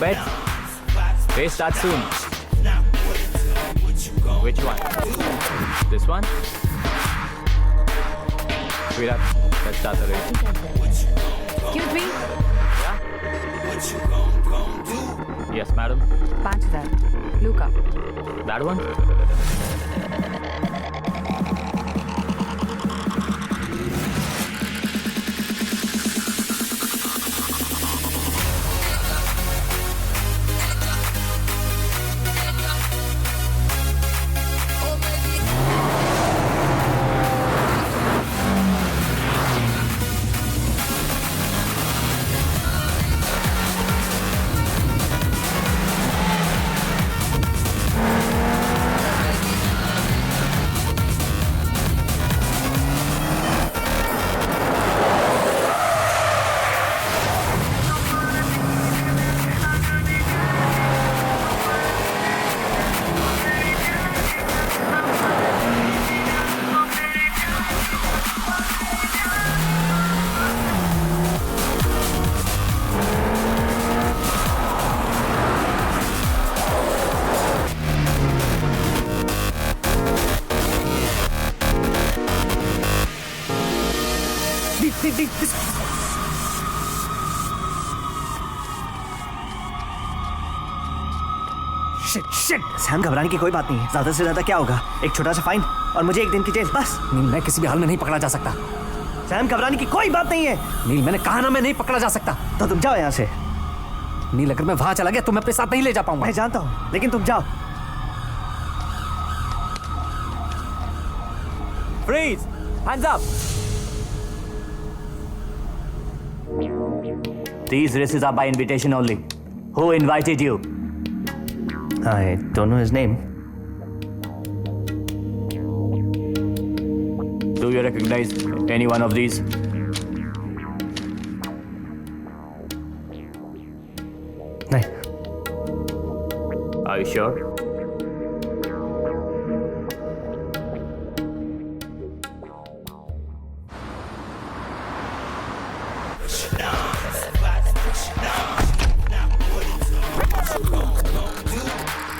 bets? Race starts soon. Which one? This one? Sweetheart, let's start the race. Excuse me. Yeah? Yes, madam. 5000 Luca. That one? Shit Sam, घबराने की कोई बात नहीं है। ज्यादा से ज्यादा क्या होगा, एक छोटा सा फाइन और मुझे 1 दिन की जेल, बस। नील, मैं किसी भी हाल में नहीं पकड़ा जा सकता। सैम, घबराने की कोई बात नहीं है। नील, मैंने कहा ना मैं नहीं पकड़ा जा सकता। तो तुम जाओ यहाँ से। नील, अगर मैं वहां चला गया तो मैं अपने साथ नहीं ले जा पाऊंगा। मैं जानता हूँ, लेकिन तुम जाओ। Freeze! Hands up! These races are by invitation only. Who invited you? I don't know his name. Do you recognize any one of these? नहीं। Are you sure?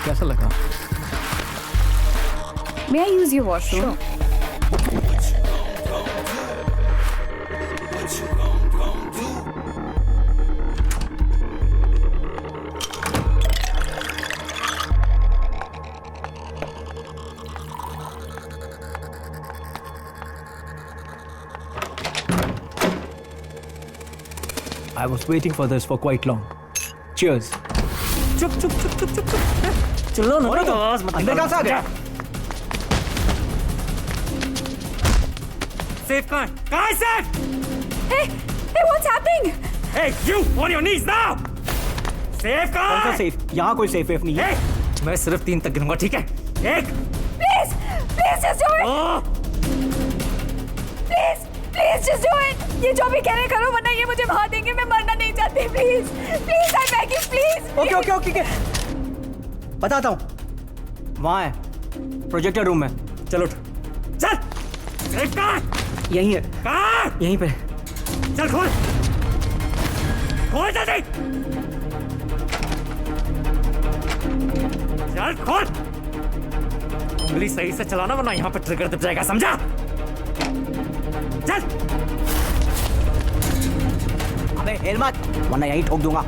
कैसा लगा? May I use your washroom? I was waiting for this for quite long. Cheers. चुप चुप चुप चुप चुप चुप। चलो ना, अंदर कहाँ से आ गया? Safe कहाँ है safe? Hey, what's happening? Hey, you on your knees now. Safe कहाँ है? सेफ? यहाँ कोई सेफ नहीं है। Hey, मैं सिर्फ 3 तक गिनूंगा, ठीक है? 1 Please, just do it. 2 Please, just do it. ये जो भी कह रहे करो, वरना ये मुझे मार देंगे। मैं मरना नहीं चाहती। Please, I'm begging, please. Okay. बताता हूँ। वहाँ है, प्रोजेक्टर रूम में। चलो उठ। चल। Safe कहाँ है? यहीं है, कहाँ? यहीं पे। चल खोल जल्दी। चल खोल। उंगली सही से चलाना, वरना यहाँ पे ट्रिगर दब जाएगा, समझा? चल। अबे हिल मत, वरना यहीं ठोक दूंगा।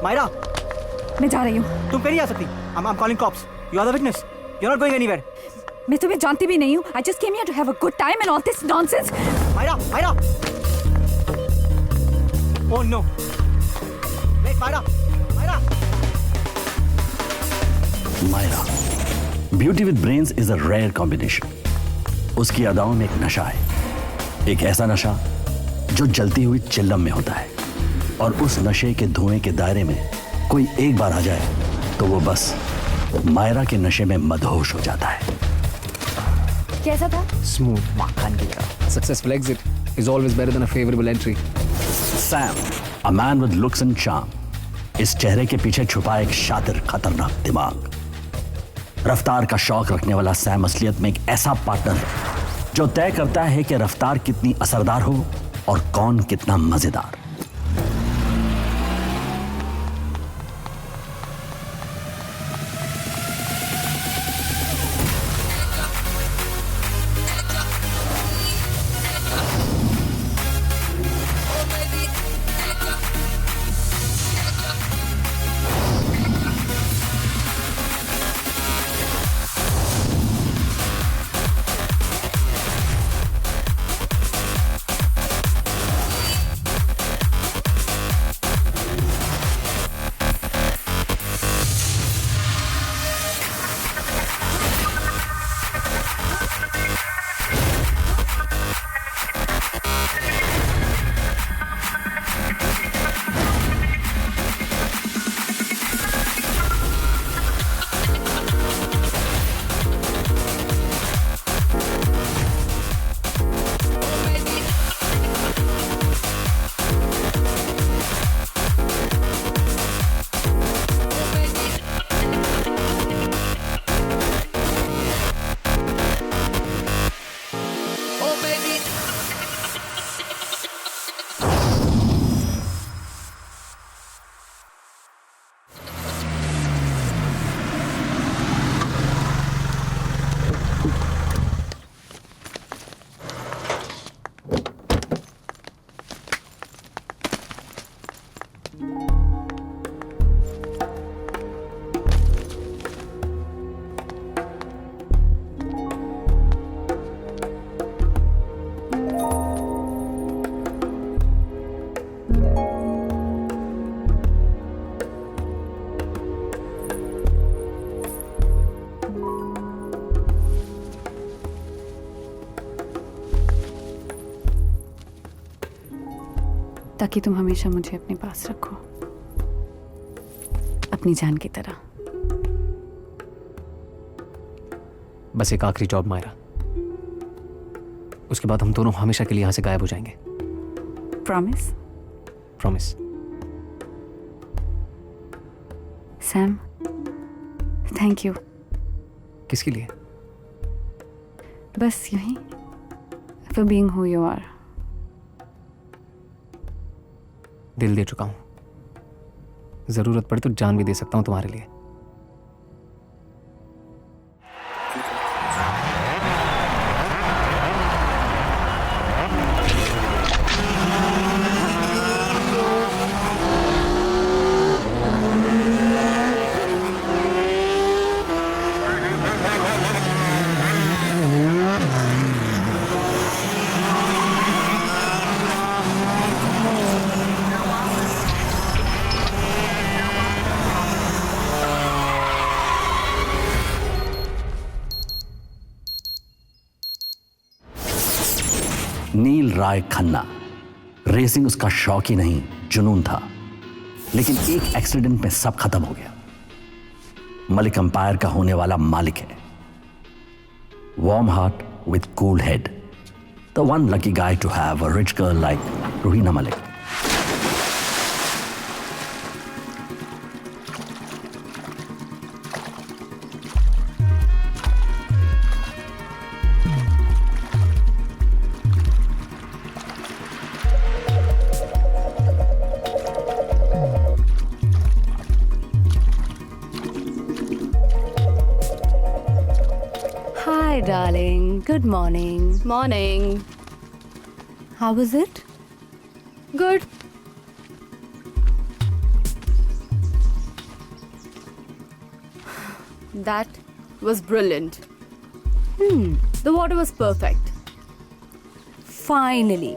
मायरा, मैं जा रही हूँ। तुम कहीं आ सकती। I'm calling cops. You are the witness. You're not going anywhere. मैं तुम्हें जानती भी नहीं हूँ। I just came here to have a good time and all this nonsense. Myra. Oh no. Wait, Myra. Myra. Beauty with brains is a rare combination. उसकी अदाओं में एक नशा है, एक ऐसा नशा जो जलती हुई चिल्लम में होता है, और उस नशे के धुएं के दायरे में कोई एक बार आ जाए तो वो बस मायरा के नशे में मदहोश हो जाता है। कैसा था? Smooth. Successful exit is always better than a favorable entry. Sam, a man with looks and charm, इस चेहरे के पीछे छुपा एक शातिर खतरनाक दिमाग। रफ्तार का शौक रखने वाला सैम असलियत में एक ऐसा पार्टनर है जो तय करता है कि रफ्तार कितनी असरदार हो और कौन कितना मजेदार। ताकि तुम हमेशा मुझे अपने पास रखो, अपनी जान की तरह। बस एक आखिरी जॉब मायरा, उसके बाद हम दोनों हमेशा के लिए यहां से गायब हो जाएंगे। Promise? Promise. Sam, thank you. किसके लिए? बस यूं ही, for being who you are. दिल दे चुका हूं, जरूरत पड़े तो जान भी दे सकता हूं तुम्हारे लिए। नील राय खन्ना, रेसिंग उसका शौक ही नहीं जुनून था, लेकिन एक एक्सीडेंट में सब खत्म हो गया। मलिक अंपायर का होने वाला मालिक है। Warm heart with cool head, the one lucky guy to have a rich girl like Ruhina Malik. Hi, darling. Good morning. Morning. How was it? Good. That was brilliant. The water was perfect. Finally,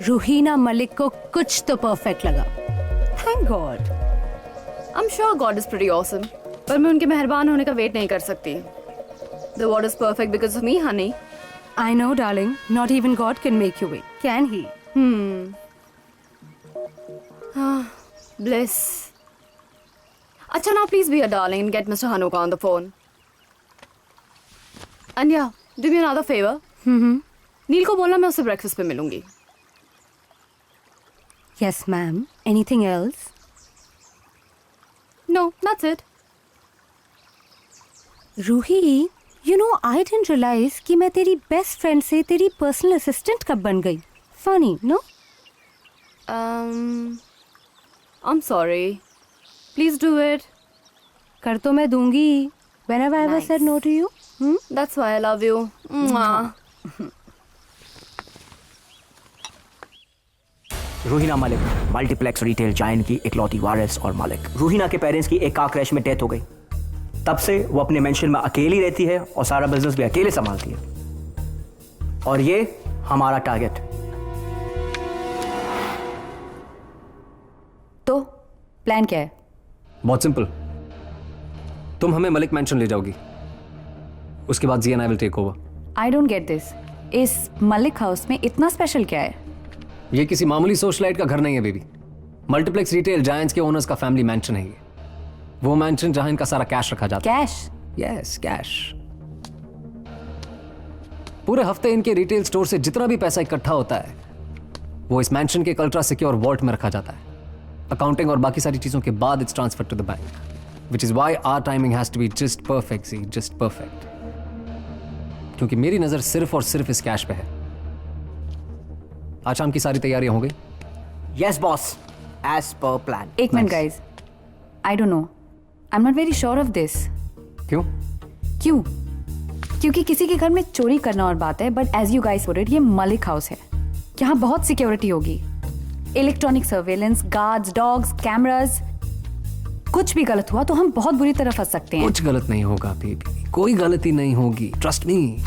Ruhina Malik को कुछ तो perfect लगा। Thank God. I'm sure God is pretty awesome. पर मैं उनके मेहरबान होने का वेट नहीं कर सकती। The water is perfect because of me, honey. I know, darling. Not even God can make you wait, can he? Bliss. Acha, now please be a darling and get Mr. Hanuka on the phone. And yeah, do me another favor. नील को बोलना मैं उससे breakfast पे मिलूंगी. Yes, ma'am. Anything else? No, that's it. Ruhi, you know I didn't realize कि मैं तेरी best friend से तेरी पर्सनल असिस्टेंट कब बन गई. Funny, no? I'm sorry. Please do it. कर तो मैं दूंगी. Whenever I ever Nice. said no to you? That's why I love you. Mwah. Ruhina Malik, multiplex retail giant की इकलौती वारिस और मालिक. रूहीना के पेरेंट्स की एक कार क्रैश में डेथ हो गई. तब से वो अपने मेंशन में अकेली रहती है और सारा बिजनेस भी अकेले संभालती है. और ये हमारा टारगेट. तो प्लान क्या है? बहुत सिंपल. तुम हमें मलिक मैंशन ले जाओगी, उसके बाद G and I will take over. I don't get this. इस मलिक हाउस में इतना स्पेशल क्या है? ये किसी मामूली सोशलाइट का घर नहीं है बेबी. मल्टीप्लेक्स रिटेल जायंट्स के ओनर्स का फैमिली मैंशन है ये. वो मैंशन जहां इनका सारा कैश रखा जाता है. कैश? Yes, cash. पूरे हफ्ते इनके रिटेल स्टोर से जितना भी पैसा इकट्ठा होता है वो इस मैंशन के अल्ट्रा सिक्योर वॉल्ट में रखा जाता है. अकाउंटिंग और बाकी सारी चीजों के बाद it's transfer to the bank, which is why our timing has to be just perfect. See, just perfect. क्योंकि मेरी नजर सिर्फ और सिर्फ इस कैश पे है. आज शाम की सारी तैयारियां हो गई? Yes boss, as per plan. एक minute guys. I don't know. I'm not very sure of this. क्यों? क्यों? क्योंकि किसी के घर में चोरी करना और बात है, but as you guys put it, ये मलिक हाउस है. यहाँ बहुत सिक्योरिटी होगी. Electronic surveillance, guards, dogs, cameras. कुछ भी गलत हुआ तो हम बहुत बुरी तरह फंस सकते हैं. कुछ गलत नहीं होगा बेबी, कोई गलती नहीं होगी, ट्रस्ट मी.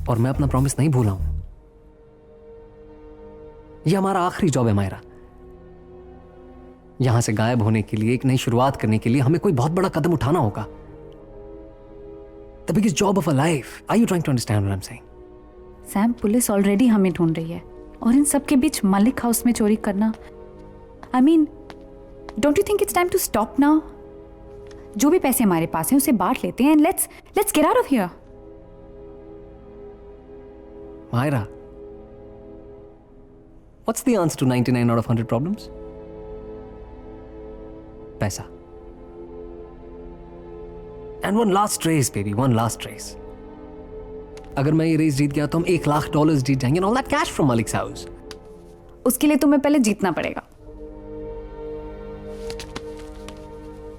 और मैं अपना प्रॉमिस नहीं भूला हूं. ये हमारा आखिरी जॉब है मायरा. यहां से गायब होने के लिए, एक नई शुरुआत करने के लिए हमें कोई बहुत बड़ा कदम उठाना होगा. The biggest job of a life. Are you trying to understand what I am saying? Sam, police already हमें ढूंढ रही है और इन सब के बीच मलिक हाउस में चोरी करना. I mean, don't you think it's time to stop now? जो भी पैसे हमारे पास हैं उसे बांट लेते हैं and let's get out of here. Myra, what's the answer to 99 out of 100 problems? पैसा. And one last race, baby, one last race. अगर मैं ये रेस जीत गया तो हम $1,00,000 जीत जाएंगे and all that cash from Malik's house. उसके लिए तुम्हें पहले जीतना पड़ेगा.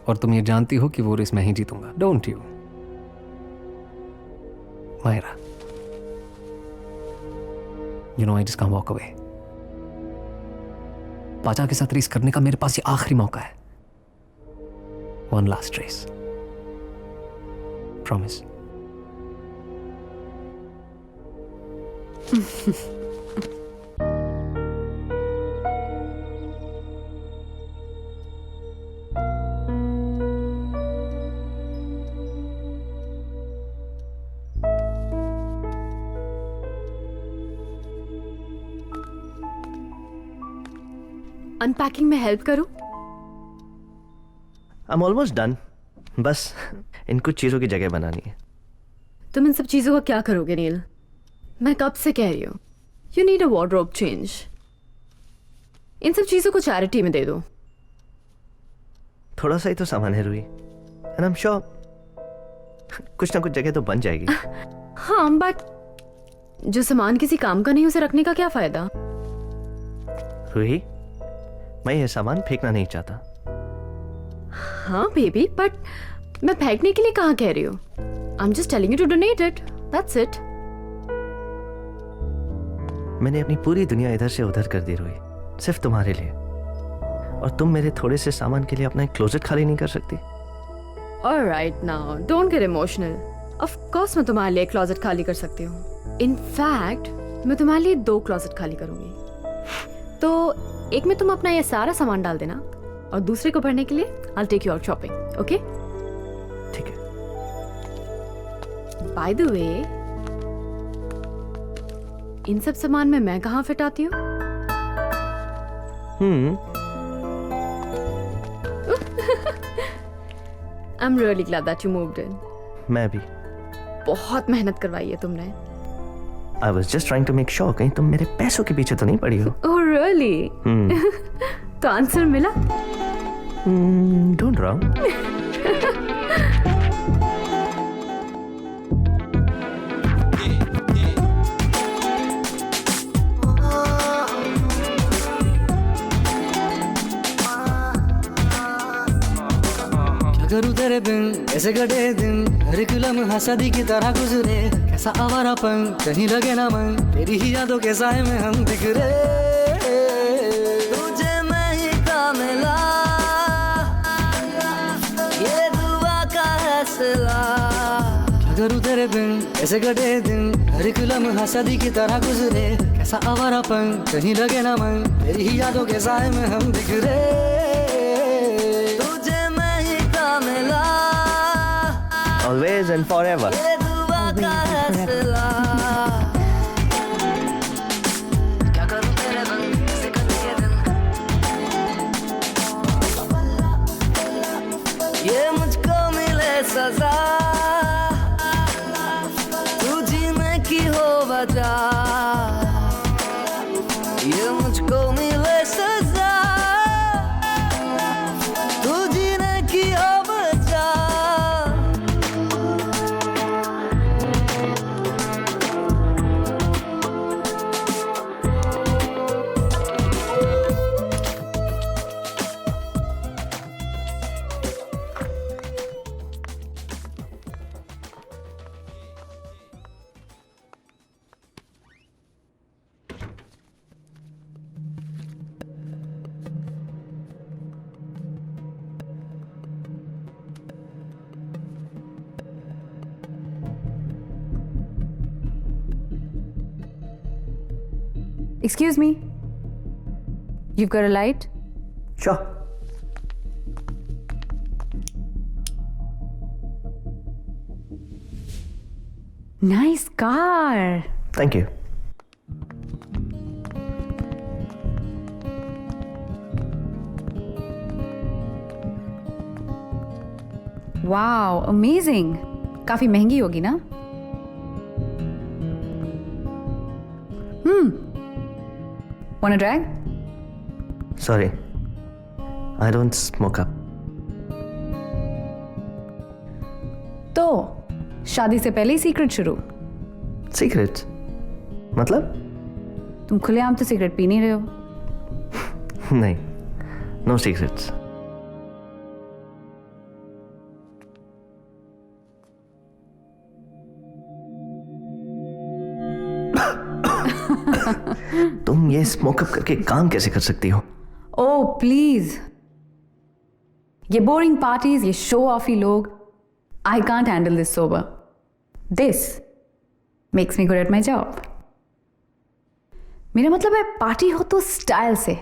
और तुम ये जानती हो कि वो रेस मैं ही जीतूंगा, don't you? Myra, you know I just can't walk away. पाचा के साथ रेस करने का मेरे पास ये आखिरी मौका है. One last race. Promise. Unpacking में हेल्प करूं? I'm almost done. बस इन कुछ चीजों की जगह बनानी है. तुम इन सब चीजों का क्या करोगे नील? मैं कब से कह रही हूँ, you need a wardrobe change. इन सब चीजों को चैरिटी में दे दो. थोड़ा सा ही तो सामान है रूही. And I'm sure कुछ ना कुछ जगह तो बन जाएगी. हाँ, बट जो सामान किसी काम का नहीं उसे रखने का क्या फायदा? रूही, मैं ये सामान फेंकना नहीं चाहता. हाँ बेबी, बट मैं फेंकने के लिए कहाँ कह रही हूँ. I am just telling you to donate it. That's it. मैंने अपनी पूरी दुनिया इधर से उधर कर दी रूही, सिर्फ तुम्हारे लिए. और तुम मेरे थोड़े से सामान के लिए अपना एक क्लोजेट खाली नहीं कर सकती? Alright, now don't get emotional. Of course मैं तुम्हारे लिए क्लोजेट खाली कर सकती हूँ. इनफैक्ट मैं तुम्हारे लिए 2 क्लोजेट खाली करूंगी. तो एक में तुम अपना ये सारा सामान डाल देना और दूसरे को भरने के लिए I'll take you out shopping. Okay? ठीक है. By the way, इन सब सामान में मैं कहाँ फिट आती हूँ? I am really glad that you moved in. मैं भी. बहुत मेहनत करवाई है तुमने. I was just trying to make sure कहीं तुम मेरे पैसों के पीछे तो नहीं पड़ी हो. Oh really? तो आंसर मिला? Don't wrong. करूँ तेरे बिन ऐसे कटे दिन हर एक लम्हा सदी की तरह गुजरे कैसा आवारापन कहीं लगे ना मन तेरी ही यादों के साए में हम बिखरे तुझे मैं ही का मिला ये दुआ का हौसला करूँ तेरे बिन ऐसे कटे दिन हर एक लम्हा सदी की तरह गुजरे कैसा आवारापन कहीं लगे ना मन तेरी ही यादों के साए में हम बिखरे Always and forever. ये मुझको मिले सजा तू जीने की हो वजह ये मुझको मिले सजा तू जीने की हो वजह Excuse me. You've got a light? Sure. Nice car. Thank you. Wow, amazing. काफी महंगी होगी ना? Wanna drag? Sorry. I don't smoke up. तो शादी से पहले ही सीक्रेट शुरू. Secret? मतलब? तुम खुलेआम तो सिगरेट पी नहीं रहे हो. नहीं. No secrets. तुम ये स्मोकअप करके काम कैसे कर सकती हो? Oh please. ये बोरिंग पार्टीज, ये शो ऑफी लोग. I can't handle this sober. This makes me good at my job. मेरा मतलब है पार्टी हो तो स्टाइल से.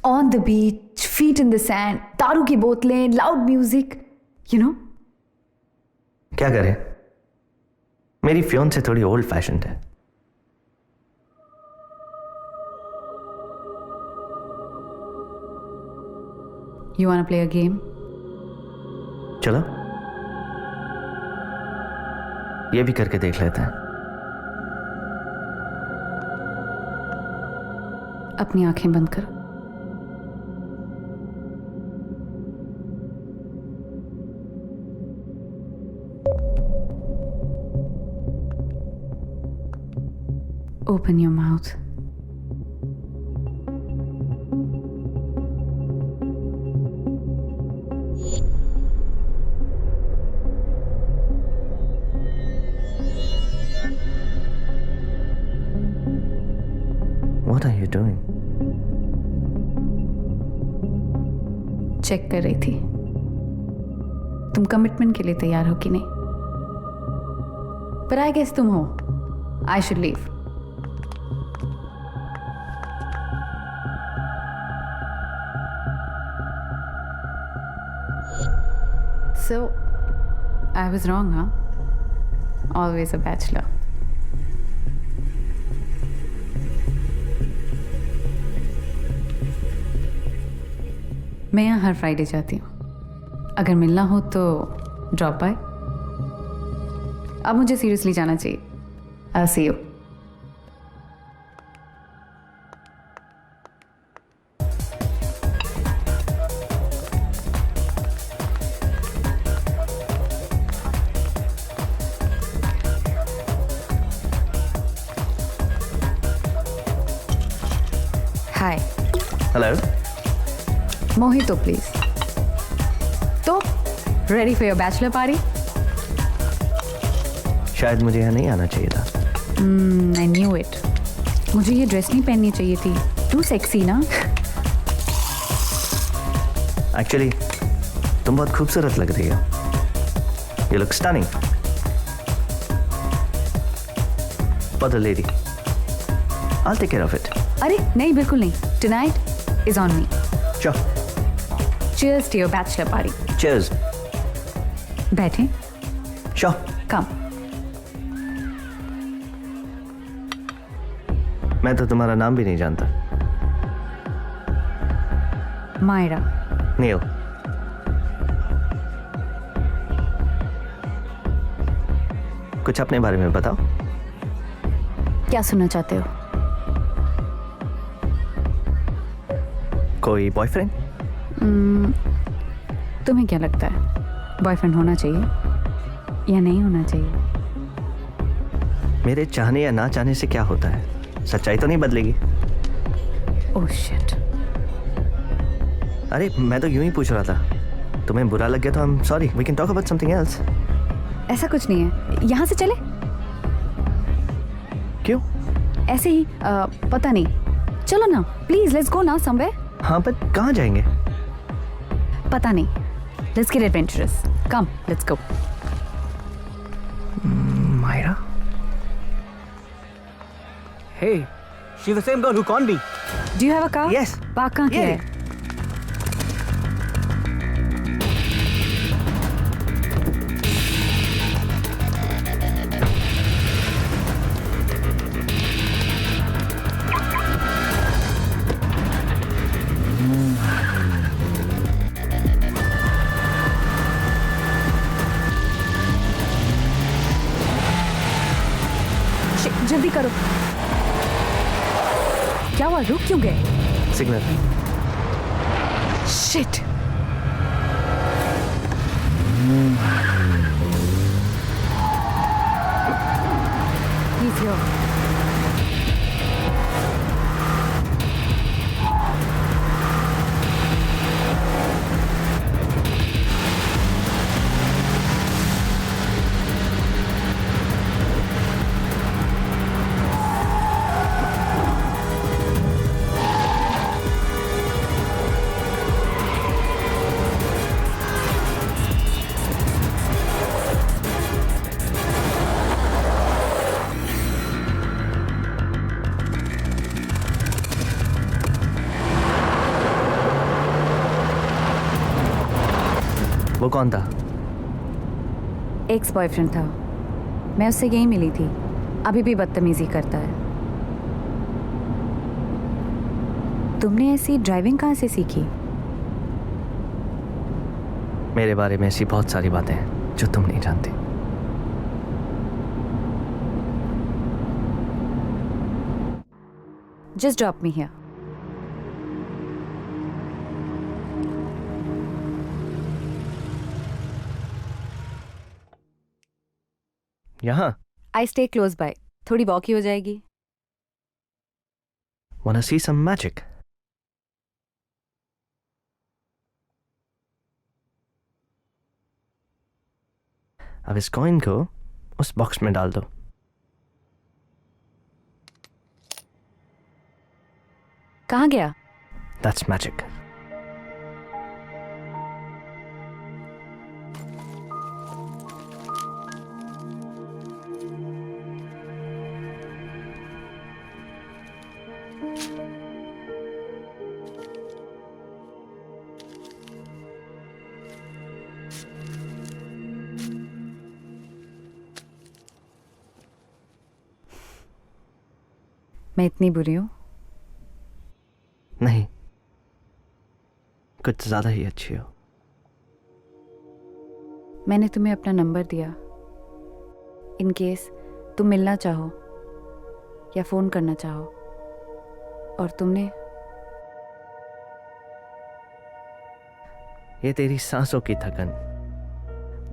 On the beach, feet in the sand, दारू की बोतलें, लाउड म्यूजिक, यू नो. क्या करें? मेरी फियोंसे थोड़ी ओल्ड फैशन्ड है. You wanna play a game? चलो ये भी करके देख लेते हैं. अपनी आंखें बंद करो. Open your mouth. What are you doing? Check कर रही थी तुम कमिटमेंट के लिए तैयार हो कि नहीं. पर आई गेस तुम हो. I should leave. So, I was wrong, huh? Always a bachelor. मैं यहाँ हर फ्राइडे जाती हूँ. अगर मिलना हो तो ड्रॉप बाय। अब मुझे सीरियसली जाना चाहिए। I'll see you. Hi hello. Mojito please. तो ready for your bachelor party? शायद मुझे यहाँ नहीं आना चाहिए था। I knew it. मुझे ये ड्रेस नहीं पहननी चाहिए थी। टू सेक्सी ना। एक्चुअली तुम बहुत खूबसूरत लग रही हो। You look stunning. For the lady I'll take care of it. अरे नहीं, बिल्कुल नहीं। Tonight is on me. Sure. Cheers to your bachelor party. Cheers. बैठे। Sure. Come. मैं तो तुम्हारा नाम भी नहीं जानता। मायरा। नील। कुछ अपने बारे में बताओ। क्या सुनना चाहते हो? कोई बॉयफ्रेंड? तुम्हें क्या लगता है बॉयफ्रेंड होना चाहिए या नहीं होना चाहिए? मेरे चाहने या ना चाहने से क्या होता है? सच्चाई तो नहीं बदलेगी। Oh shit. अरे मैं तो यूं ही पूछ रहा था। तुम्हें बुरा लग गया तो I'm sorry. We can talk about something else. ऐसा कुछ नहीं है। यहाँ से चले? क्यों? ऐसे ही पता नहीं। चलो ना प्लीज, लेट्स गो ना समवेयर। हाँ पर कहाँ जाएंगे? पता नहीं। Let's get adventurous. Come let's go. Myra? Hey, she's the same girl who conned me. Do you have a car? Yes. Park कहाँ किया Yeah. है? जल्दी करो। क्या हुआ, रुक क्यों गए? सिग्नल। शिट। He's here. वो कौन था? एक्स बॉयफ्रेंड था। मैं उससे यही मिली थी। अभी भी बदतमीजी करता है। तुमने ऐसी ड्राइविंग कहाँ से सीखी? मेरे बारे में ऐसी बहुत सारी बातें हैं जो तुम नहीं जानती। Just drop me here. यहाँ? I stay close by. थोड़ी वॉक ही हो जाएगी। Wanna see some magic? अब इस कॉइन को उस बॉक्स में डाल दो। कहाँ गया? That's magic. मैं इतनी बुरी हूँ? नहीं, कुछ ज्यादा ही अच्छी हो। मैंने तुम्हें अपना नंबर दिया इन केस तुम मिलना चाहो या फ़ोन करना चाहो, और तुमने ये तेरी सांसों की थकन,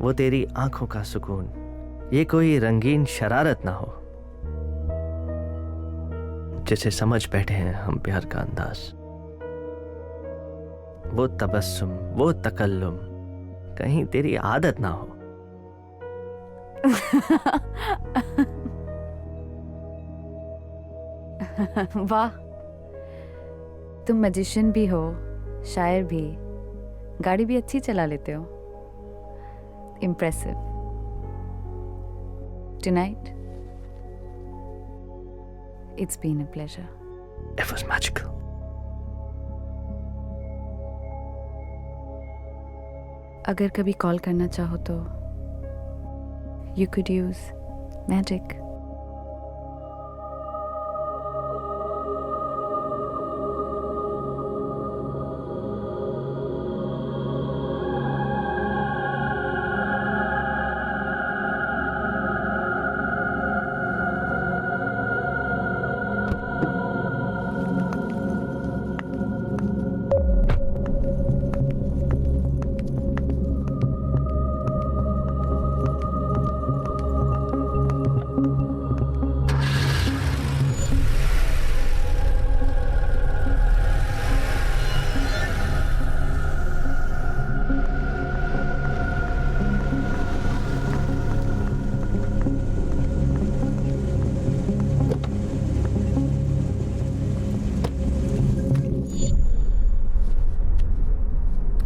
वो तेरी आंखों का सुकून, ये कोई रंगीन शरारत ना हो जिसे समझ बैठे हैं हम प्यार का अंदाज। वो तबस्सुम, वो तकल्लुम कहीं तेरी आदत ना हो। वाह, तुम मैजिशियन भी हो, शायर भी, गाड़ी भी अच्छी चला लेते हो। Impressive. Tonight, it's been a pleasure. It was magical. अगर कभी कॉल करना चाहो तो you could use magic.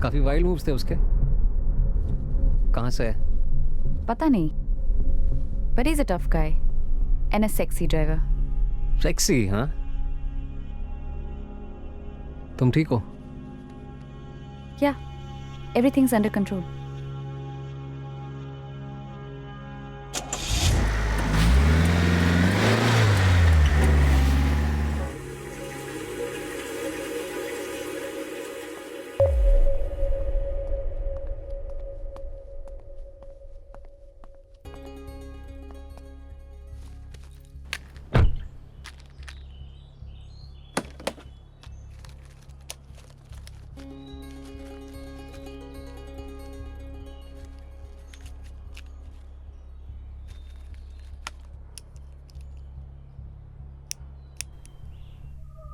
काफी वाइल्ड मूव्स थे उसके। कहाँ से है? पता नहीं, but he's a tough guy and a sexy driver. Sexy, हाँ? तुम ठीक हो? Yeah, everything's under control.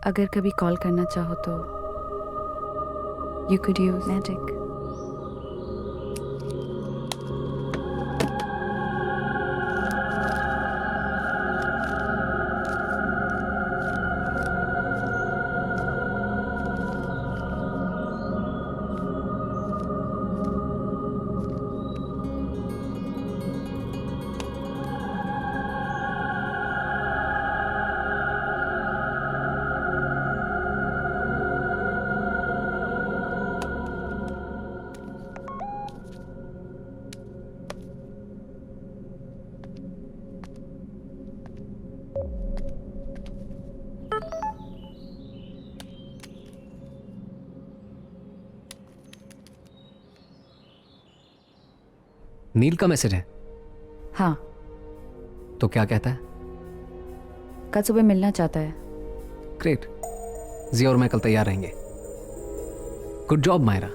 अगर कभी कॉल करना चाहो तो you could use magic. नील का मैसेज है? हाँ, तो क्या कहता है? कल सुबह मिलना चाहता है। ग्रेट, जी और मैं कल तैयार रहेंगे। Good job Myra.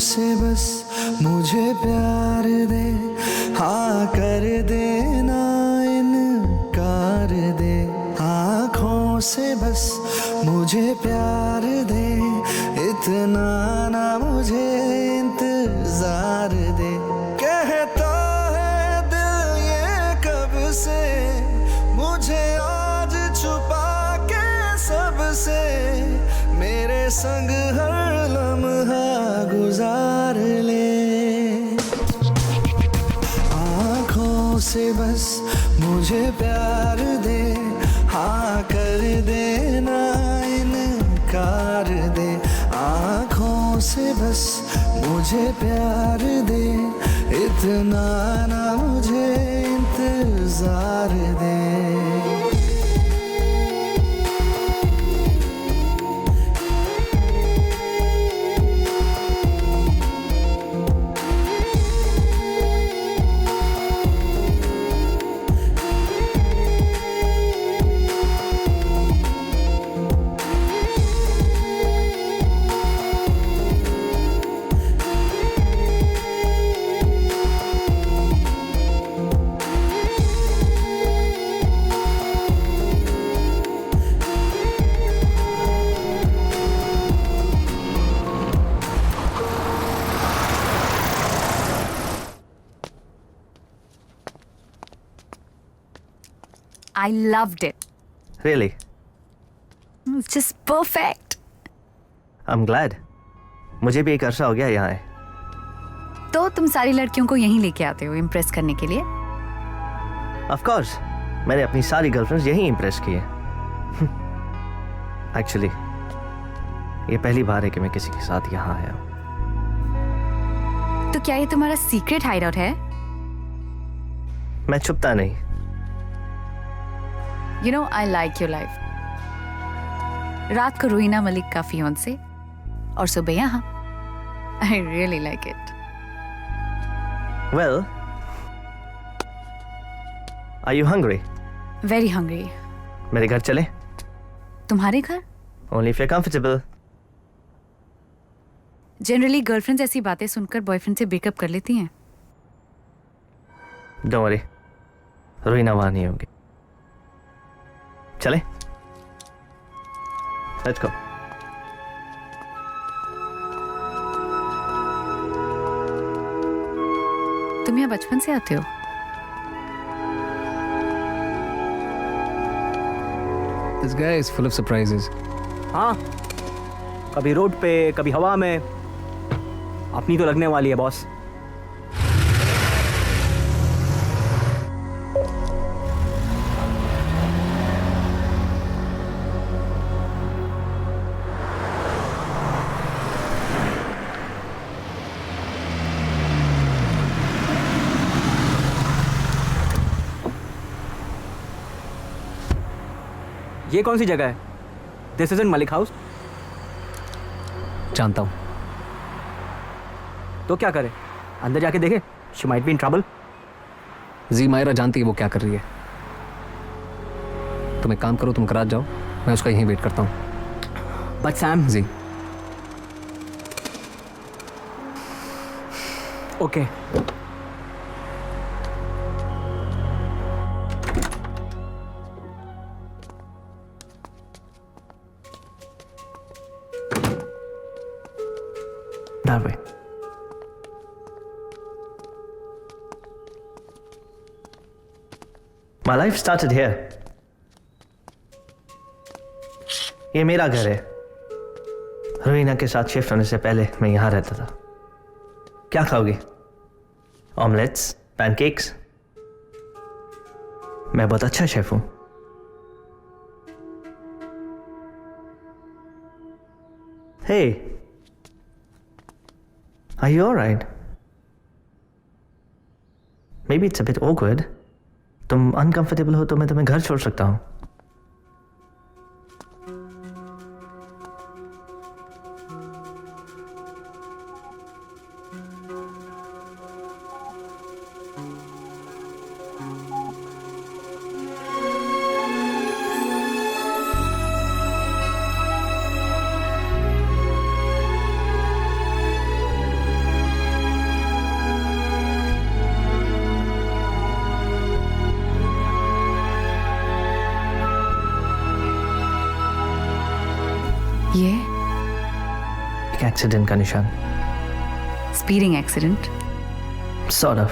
से बस मुझे प्यार दे, हाँ कर देना इनकार दे। आँखों से बस मुझे प्यार दे, इतना ना मुझे इंतजार दे। कहता है दिल ये कब से मुझे मुझे प्यार दे, इतना ना मुझे इंतजार दे। I loved it. Really? It's just perfect. I'm glad. मुझे भी एक अरसा हो गया यहाँ है। तो तुम सारी लड़कियों को यहीं लेके आते हो इम्प्रेस करने के लिए? Of course, मैंने अपनी सारी गर्लफ्रेंड्स यहीं इम्प्रेस की है। Actually, ये पहली बार है कि मैं किसी के साथ यहाँ आया हूँ। तो क्या ये तुम्हारा सीक्रेट हाइडआउट है? मैं छुपता नहीं। You know, I like your life. रात को रूहिना मलिक का फियांसे और सुबह यहाँ। I really like it. Well, are you hungry? Very hungry. मेरे घर चले? तुम्हारे घर? Only if you're comfortable. Generally girlfriends ऐसी बातें सुनकर बॉयफ्रेंड से ब्रेकअप कर लेती हैं। Don't worry, रूहिना वहां नहीं होगी। चले? Let's go. तुम यहाँ बचपन से आते हो? This guy is full of surprises. हाँ, कभी रोड पे कभी हवा में। अपनी तो लगने वाली है बॉस। ये कौन सी जगह है? This isn't Malik house. जानता हूँ। तो क्या करे? अंदर जाके देखे? She might be in trouble. G Myra जानती है वो क्या कर रही है। तुम एक काम करो, तुम कराच जाओ, मैं उसका यहीं वेट करता हूँ। But Sam. जी okay. That way. My life started here. ये मेरा घर है। रूहिना के साथ शिफ्ट होने से पहले मैं यहाँ रहता था। क्या खाओगी? Omelettes, pancakes? मैं बहुत अच्छा शेफ हूँ। Hey, are you alright? Maybe it's a bit awkward. तुम uncomfortable हो तो मैं तुम्हें घर छोड़ सकता हूँ। ये एक एक्सीडेंट का निशान। Speeding accident? Sort of.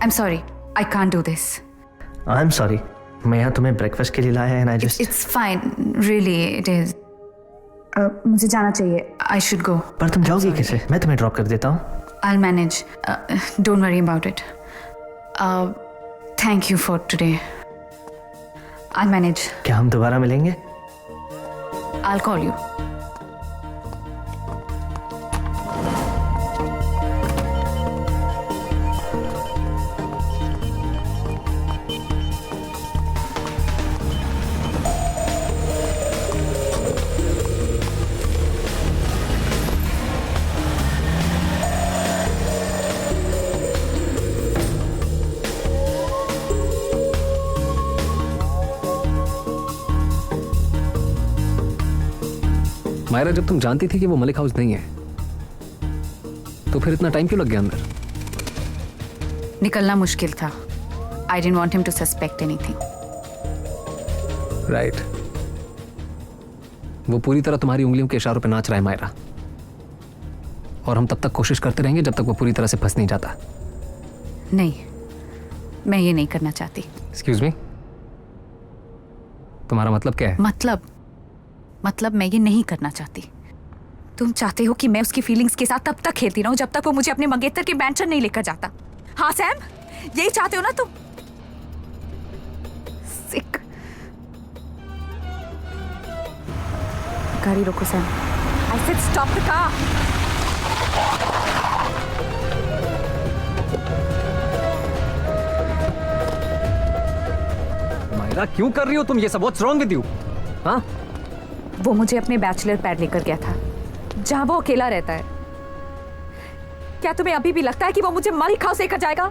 I'm sorry. I can't do this. I'm sorry. मैं यहाँ तुम्हें ब्रेकफास्ट के लिए लाया है and I just. It's fine. Really, it is. मुझे जाना चाहिए. I should go. पर तुम जाओगी कैसे? मैं तुम्हें ड्रॉप कर देता हूँ। I'll manage. Don't worry about it. Thank you for today. I'll manage. क्या हम दोबारा मिलेंगे? I'll call you. मायरा, जब तुम जानती थी कि वो मलिक हाउस नहीं है, तो फिर इतना टाइम क्यों लग गया अंदर? निकलना मुश्किल था. I didn't want him to suspect anything. Right. वो पूरी तरह तुम्हारी उंगलियों के इशारों पे नाच रहा है मायरा, और हम तब तक कोशिश करते रहेंगे जब तक वो पूरी तरह से फंस नहीं जाता. नहीं, मैं ये नहीं करना चाहती. एक्सक्यूज मी, तुम्हारा मतलब क्या है? मतलब मैं ये नहीं करना चाहती. तुम चाहते हो कि मैं उसकी फीलिंग्स के साथ तब तक खेलती रहूं जब तक वो मुझे अपने मंगेतर के मैंशन नहीं लेकर जाता. हाँ सैम, यही चाहते हो ना तुम? सिक. गाड़ी रोको Sam. I said stop the car. Myra, क्यों कर रही हो तुम ये सब? What's wrong with you? हाँ? वो मुझे अपने बैचलर पैड लेकर गया था, जहां वो अकेला रहता है. क्या तुम्हें अभी भी लगता है कि वो मुझे मलिक हाउस लेकर जाएगा?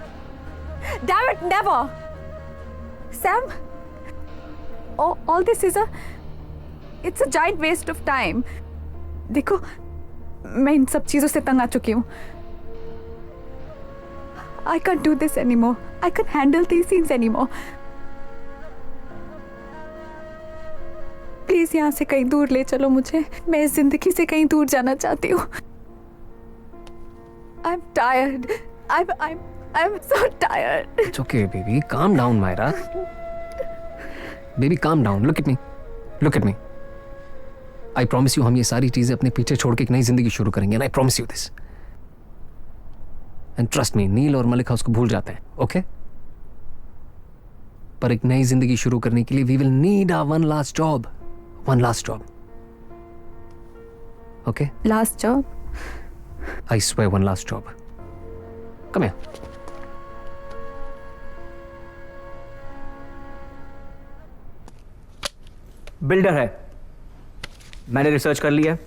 Damn it, never. Sam, all this is it's a giant waste of time. देखो, मैं इन सब चीजों से तंग आ चुकी हूँ. I can't do this anymore. I can't handle these scenes anymore. Please यहाँ से कहीं दूर ले चलो मुझे. मैं इस जिंदगी से कहीं दूर जाना चाहती हूँ. I'm tired. I'm so tired. It's okay, baby. Calm down, Myra. Baby, calm down. Look at me. Look at me. I promise you, हम ये सारी चीजें अपने पीछे छोड़ के एक नई जिंदगी शुरू करेंगे. And I promise you this. And trust me, नील और मलिक हाउस को भूल जाते हैं, okay? पर एक नई जिंदगी शुरू करने के लिए we will need our one last job. One last job. Okay? Last job? I swear, one last job. Come here. Builder है, मैंने रिसर्च कर लिया है,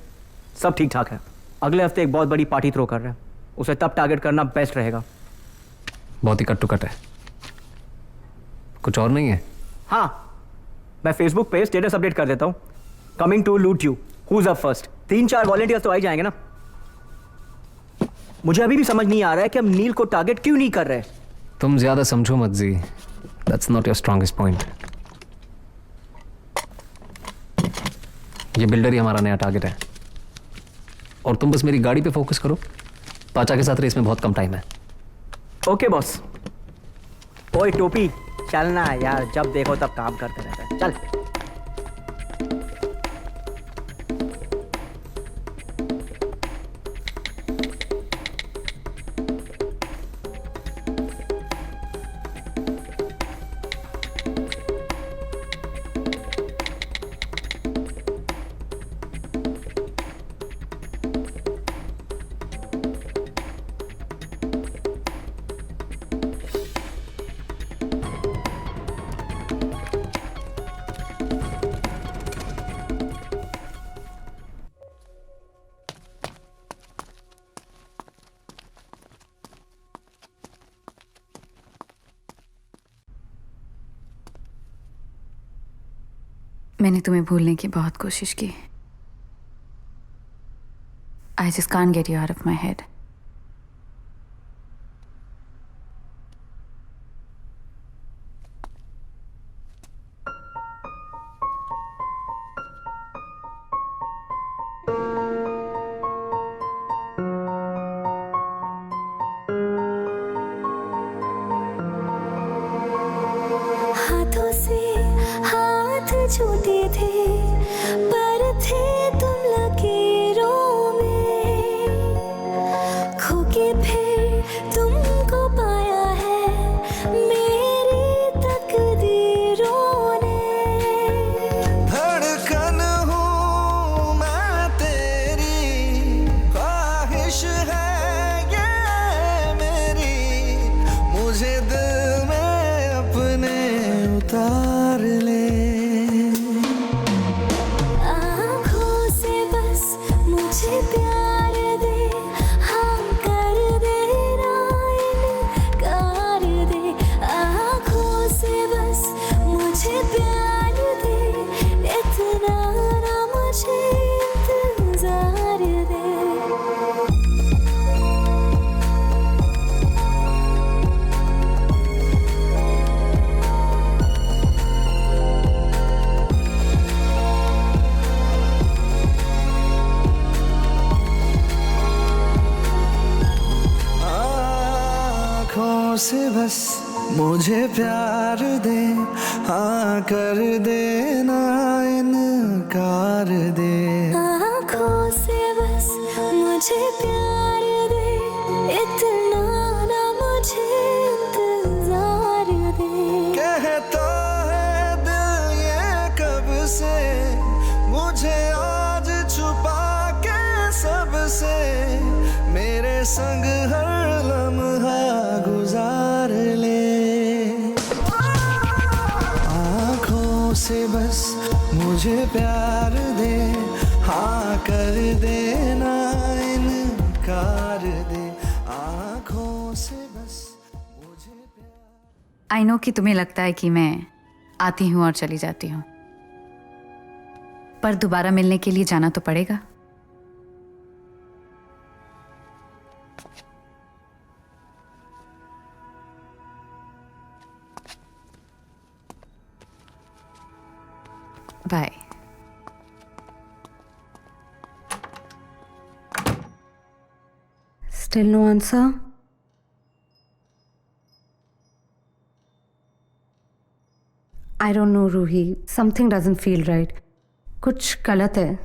सब ठीक ठाक है. अगले हफ्ते एक बहुत बड़ी पार्टी थ्रो कर रहे हैं. उसे तब टारगेट करना बेस्ट रहेगा. बहुत ही कट टू कट है. कुछ और नहीं है? हाँ, मैं फेसबुक पे स्टेटस अपडेट कर देता हूँ. Coming to loot you, who's up first. 3-4 volunteers तो आ ही जाएंगे ना. मुझे अभी भी समझ नहीं आ रहा है कि हम नील को टारगेट क्यों नहीं कर रहे. तुम ज्यादा समझो मत G. That's not your strongest point. ये बिल्डर ही हमारा नया टारगेट है, और तुम बस मेरी गाड़ी पे फोकस करो. पाचा के साथ रेस में बहुत कम टाइम है. Okay boss. ओए टोपी, चलना यार, जब देखो तब काम करते रहता है. चल. मैंने तुम्हें भूलने की बहुत कोशिश की. I just can't get you out of my head. हाथों से हाथ छूटे थे, पर थे तुम लकीरों में. खो के फिर तुमको पाया है मेरी तकदीरों ने. गुजार ले। आँखों से बस मुझे प्यार दे, हाँ कर देना इनकार दे। आँखों से बस मुझे प्यार दे, इतना ना मुझे इंतजार दे। आँखों से बस मुझे प्यार दे, हाँ कर देना इनकार दे। आँखों से बस मुझे प्यार दे, इतना ना मुझे इंतजार दे। कहता है दिल ये कब से, मुझे आज छुपा के सबसे, मेरे संग हर लम्हा गुजार ले। आँखों से बस मुझे प्यार दे, हाँ कर देना इनकार दे। आँखों से बस मुझे प्यार। आई नो कि तुम्हें लगता है कि मैं आती हूँ और चली जाती हूँ, पर दोबारा मिलने के लिए जाना तो पड़ेगा। Bye. Still no answer? I don't know, Ruhi. Something doesn't feel right. कुछ गलत है.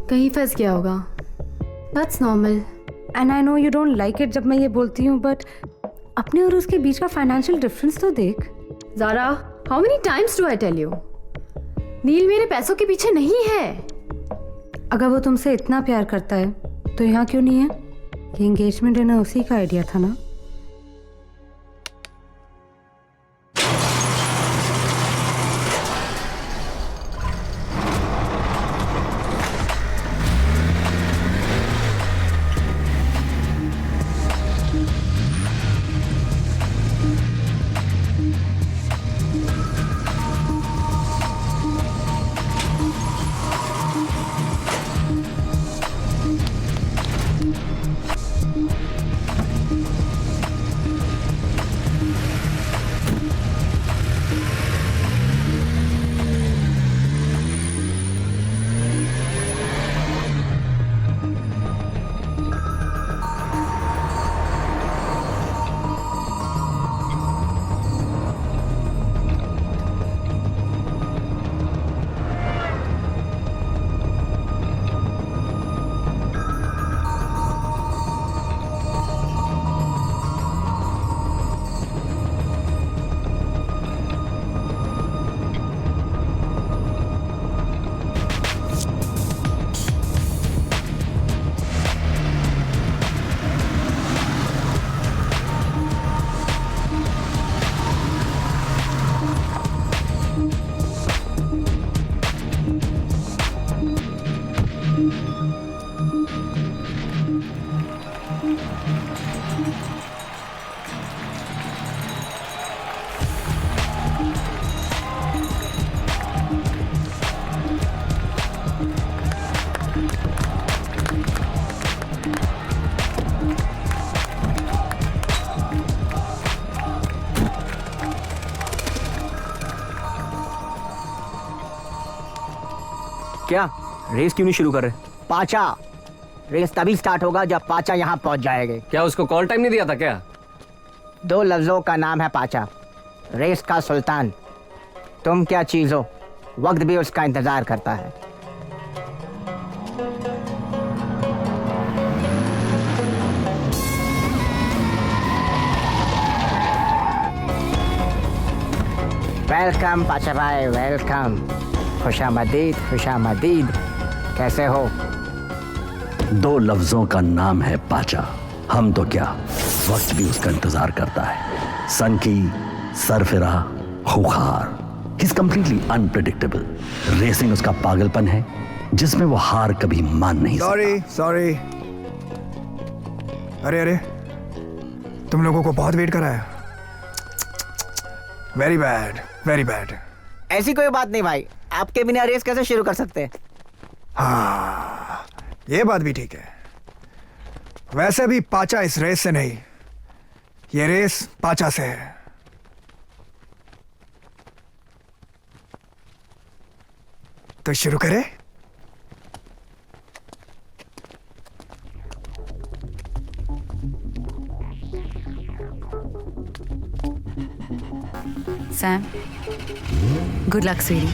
कहीं फंस गया होगा. That's normal. And I know you don't like it जब मैं ये बोलती हूँ, but अपने और उसके बीच का फाइनेंशियल डिफरेंस तो देख. Zaara, how many times do I tell you? नील मेरे पैसों के पीछे नहीं है. अगर वो तुमसे इतना प्यार करता है तो यहाँ क्यों नहीं है? ये एंगेजमेंट डिनर उसी का आइडिया था ना? क्या रेस क्यों नहीं शुरू कर रहे? पाचा, रेस तभी स्टार्ट होगा जब पाचा यहाँ पहुँच जाएंगे। क्या उसको कॉल टाइम नहीं दिया था क्या? 2 लफ्जों का नाम है पाचा, रेस का सुल्तान। तुम क्या चीज हो? वक्त भी उसका इंतजार करता है। वेलकम पाचा भाई, वेलकम। खुशामदीद, खुशामदीद। कैसे हो? 2 लफ्जों का नाम है पाचा। हम तो क्या, वक्त भी उसका इंतजार करता है। सनकी, सरफिरा, खुखार। He's completely unpredictable. रेसिंग उसका पागलपन है जिसमें वो हार कभी मान नहीं सकता। सॉरी। अरे तुम लोगों को बहुत वेट कराया। Very bad. ऐसी कोई बात नहीं भाई, आपके बिना रेस कैसे शुरू कर सकते? हाँ, ये बात भी ठीक है। वैसे भी पाचा इस रेस से नहीं, ये रेस पाचा से है। तो शुरू करें? Sam, good luck, sweetie.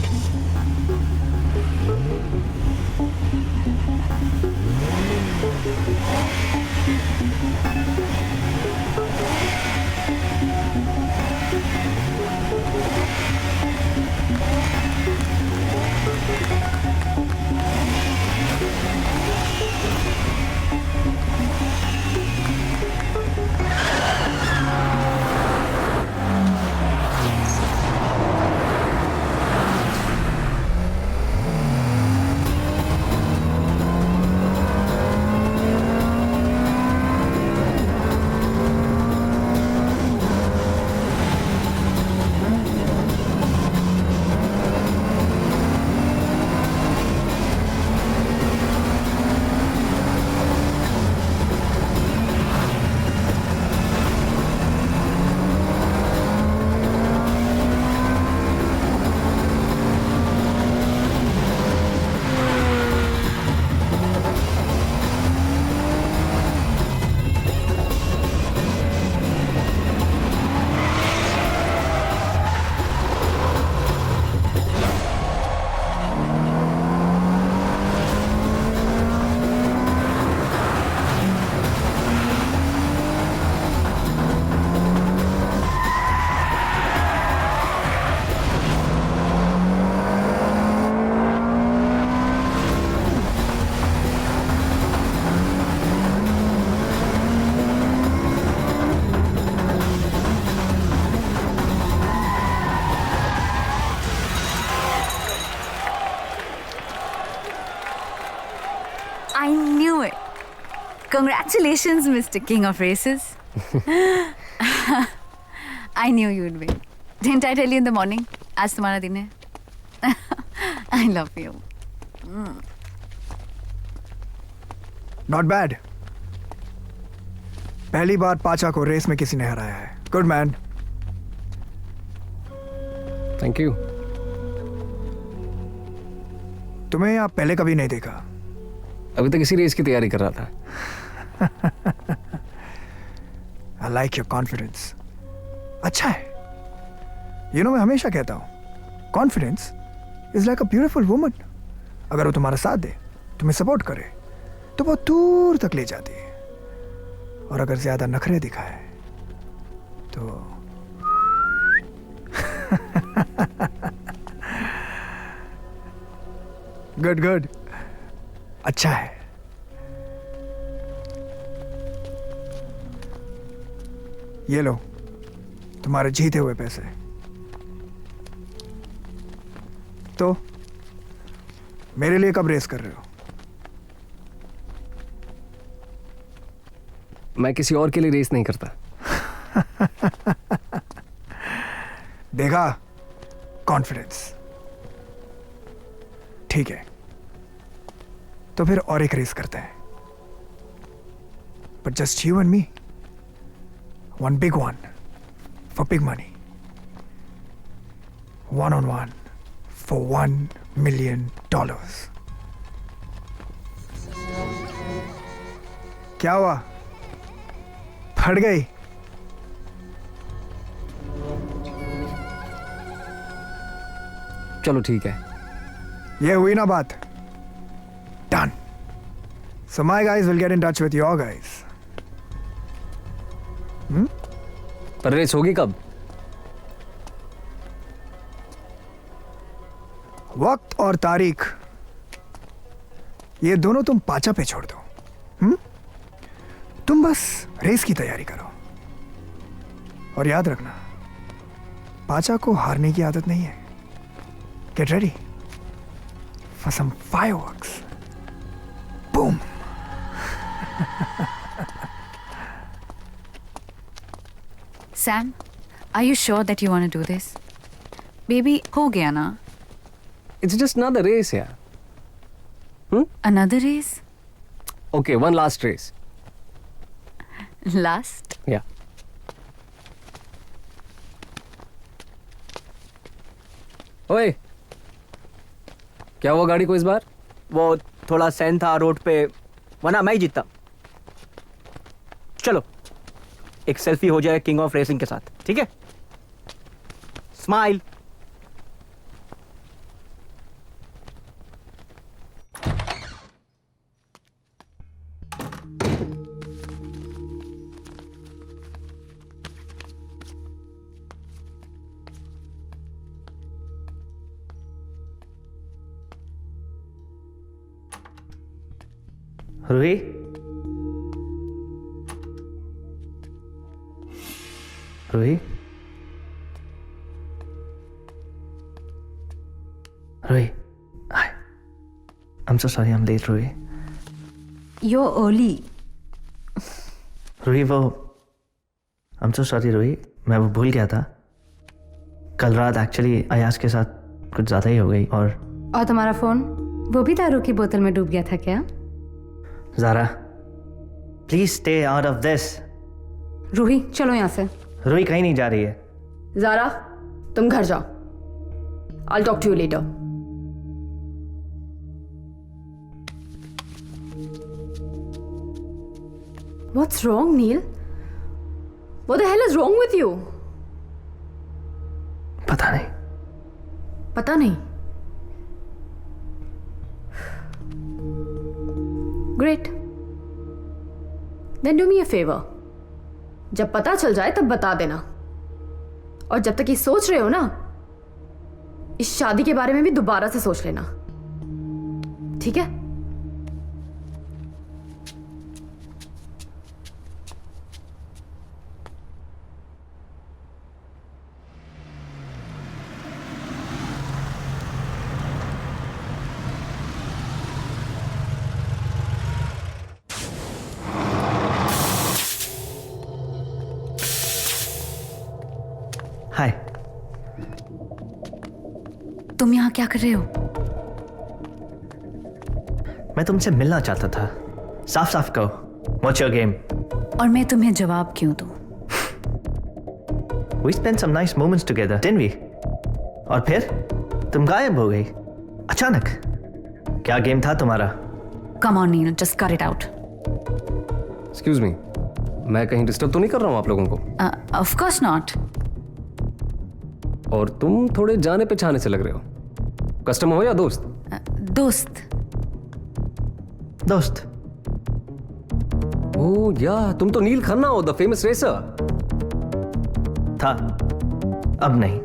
I knew it. Congratulations, Mr. King of Races. I knew you'd win. Didn't I tell you in the morning? आज तुम्हारा दिन है. I love you. Not bad. पहली बार पाचा को रेस में किसी ने हराया है. Good man. Thank you. तुम्हें यहाँ पहले कभी नहीं देखा. अभी तक इसी रेस की तैयारी कर रहा था. I like your confidence. अच्छा है. You know, मैं हमेशा कहता हूँ, confidence is like a beautiful woman. अगर वो तुम्हारा साथ दे, तुम्हें सपोर्ट करे, तो वो दूर तक ले जाती है. और अगर ज्यादा नखरे दिखाए, तो गुड. अच्छा है. ये लो तुम्हारे जीते हुए पैसे. तो मेरे लिए कब रेस कर रहे हो? मैं किसी और के लिए रेस नहीं करता. देखा, कॉन्फिडेंस. ठीक है, तो फिर और एक रेस करते हैं. But just you and me. One big one for big money. 1-on-1 for $1 million. क्या हुआ? फट गई? चलो ठीक है. ये हुई ना बात. Done. So my guys will get in touch with your guys. पर रेस होगी कब? वक्त और तारीख ये दोनों तुम पाचा पे छोड़ दो. तुम बस रेस की तैयारी करो. और याद रखना, पाचा को हारने की आदत नहीं है. Get ready for some fireworks. Boom. Sam, are you sure that you want to do this? Baby, हो गया ना? It's just another race, yeah. Another race? Okay, one last race. Last? Yeah. ओए, क्या हुआ गाड़ी को इस बार? वो थोड़ा सैन था रोड पे, वरना मैं ही जीतता. चलो एक सेल्फी हो जाए किंग ऑफ रेसिंग के साथ, ठीक है? Smile. Ruhi, Ruhi, Ruhi. Hi. I'm so sorry I'm late, Ruhi. You're early. Ruhi वो I'm so sorry रूही, मैं वो भूल गया था. कल रात एक्चुअली अयाज के साथ कुछ ज़्यादा ही हो गई. और तुम्हारा फोन वो भी दारू की बोतल में डूब गया था क्या? Zara, please stay out of this. Ruhi चलो यहाँ से. रूही कहीं नहीं जा रही है. ज़ारा, तुम घर जाओ. I'll talk to you later. What's wrong, Neil? What the hell is wrong with you? पता नहीं. पता नहीं. Great. Then do me a favor. जब पता चल जाए तब बता देना. और जब तक ये सोच रहे हो ना, इस शादी के बारे में भी दोबारा से सोच लेना. ठीक है? हाय. तुम यहाँ क्या कर रहे हो? मैं तुमसे मिलना चाहता था. साफ साफ कहो. What's your game? और मैं तुम्हें जवाब क्यों दूं? We spent some nice moments together, didn't we? और फिर तुम गायब हो गई अचानक. क्या गेम था तुम्हारा? Come on, Neil, just cut it out. Excuse me, मैं कहीं डिस्टर्ब तो नहीं कर रहा हूँ आप लोगों को? Of course not. और तुम थोड़े जाने पहचाने से लग रहे हो. कस्टमर हो या दोस्त? दोस्त. दोस्त. ओह या, तुम तो नील खन्ना हो, द फेमस रेसर. था. अब नहीं.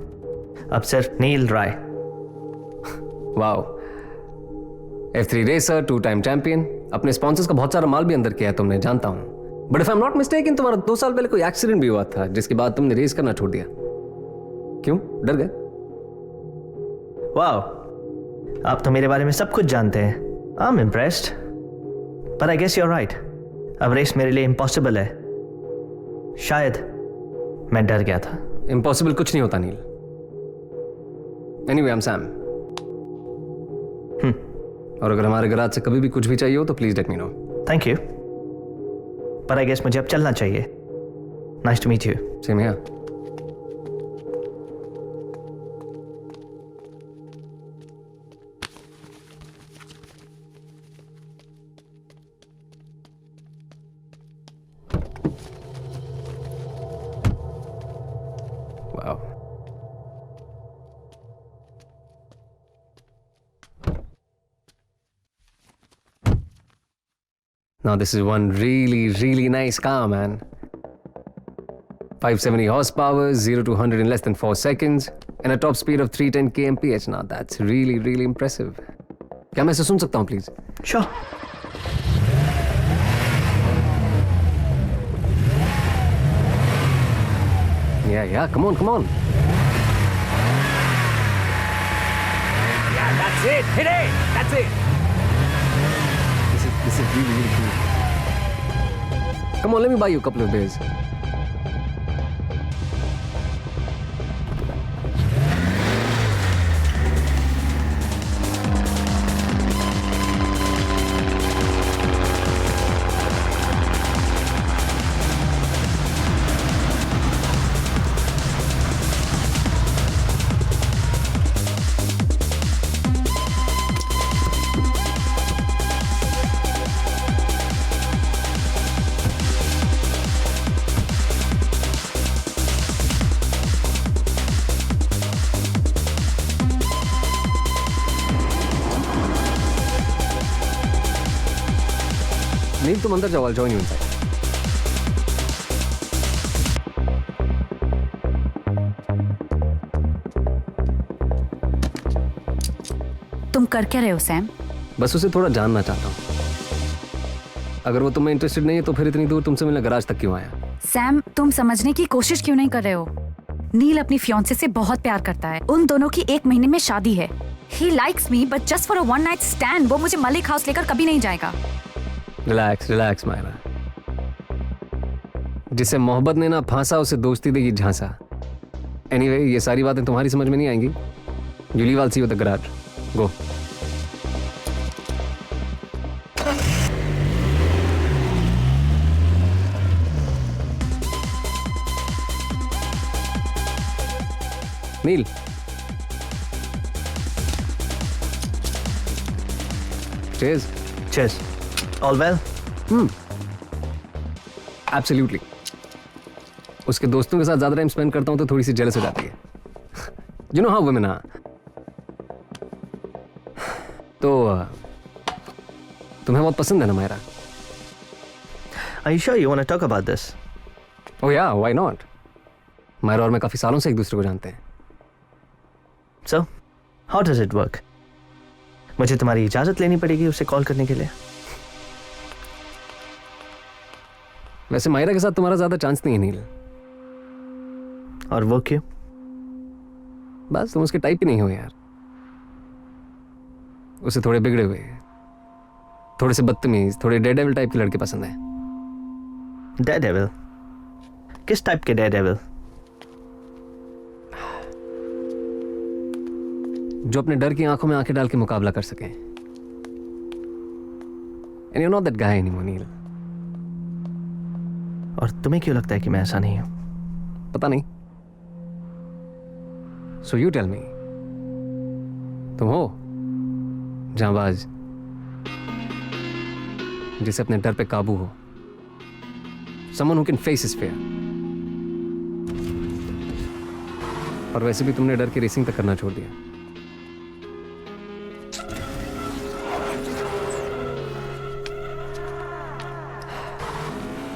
अब सिर्फ Neel Rai. Wow. F3 racer, 2-time champion. अपने स्पॉन्सर्स का बहुत सारा माल भी अंदर किया है तुमने, जानता हूं. But if I am not mistaken, तुम्हारा 2 साल पहले कोई एक्सीडेंट भी हुआ था, जिसके बाद तुमने रेस करना छोड़ दिया. क्यों, डर गए? वाओ, आप तो मेरे बारे में सब कुछ जानते हैं. I am impressed. पर I guess you are right. अब रेस मेरे लिए इम्पॉसिबल है. शायद मैं डर गया था. इम्पॉसिबल कुछ नहीं होता Neel. Anyway, I am Sam. और अगर हमारे गराज से कभी भी कुछ भी चाहिए हो तो please let me know. Thank you. पर आई गेस मुझे अब चलना चाहिए. Nice to meet you. Same here. Wow. Now this is one really nice car, man. 570 horsepower, 0 to 100 in less than 4 seconds, and a top speed of 310 kmph. Now that's really impressive. क्या मैं इसे सुन सकता हूँ, please? Sure. Yeah, come on. Yeah, that's it. Hit it. That's it. This is really, really cool. Come on, let me buy you a couple of beers. नील तुम अंदर जाओ, I'll join you inside. तुम कर क्या रहे हो Sam? बस उसे थोड़ा जानना चाहता हूँ. अगर वो तुम्हें इंटरेस्टेड नहीं है तो फिर इतनी दूर तुमसे मिलने गराज तक क्यों आया? सैम, तुम समझने की कोशिश क्यों नहीं कर रहे हो? नील अपनी फियांसे से बहुत प्यार करता है. उन दोनों की 1 महीने में शादी है. He likes me, but just for a one night stand, वो मुझे मलिक हाउस लेकर कभी नहीं जाएगा. रिलैक्स मायरा. जिसे मोहब्बत ने ना फांसा उसे दोस्ती देगी झांसा. एनीवे, ये सारी बातें तुम्हारी समझ में नहीं आएंगी. You leave, I'll see you at the garage. Go. Neil. Cheers. Cheers. All well? Absolutely. उसके दोस्तों के साथ ज्यादा टाइम स्पेंड करता हूं तो थोड़ी सी जेलस हो जाती है. You know how women are. तो तुम्हें बहुत पसंद है ना Myra? Are you sure you want to talk about this? Oh yeah, why not? Myra और मैं काफी सालों से एक दूसरे को जानते हैं. So, how does it work? मुझे तुम्हारी इजाजत लेनी पड़ेगी उसे कॉल करने के लिए. वैसे मायरा के साथ तुम्हारा ज्यादा चांस नहीं है नील. और वो क्यों? बस तुम उसके टाइप ही नहीं हो यार. उसे थोड़े बिगड़े हुए, थोड़े से बदतमीज, थोड़े डेयरडेविल टाइप के लड़के पसंद है. डेयरडेविल? किस टाइप के डेयरडेविल? जो अपने डर की आंखों में आंखें डाल के मुकाबला कर सके. And you're not that guy anymore, नील. और तुम्हें क्यों लगता है कि मैं ऐसा नहीं हूं? पता नहीं. So you tell me. तुम हो जांबाज, जिसे अपने डर पे काबू हो. Someone who can face his fear. और वैसे भी तुमने डर की रेसिंग तक करना छोड़ दिया.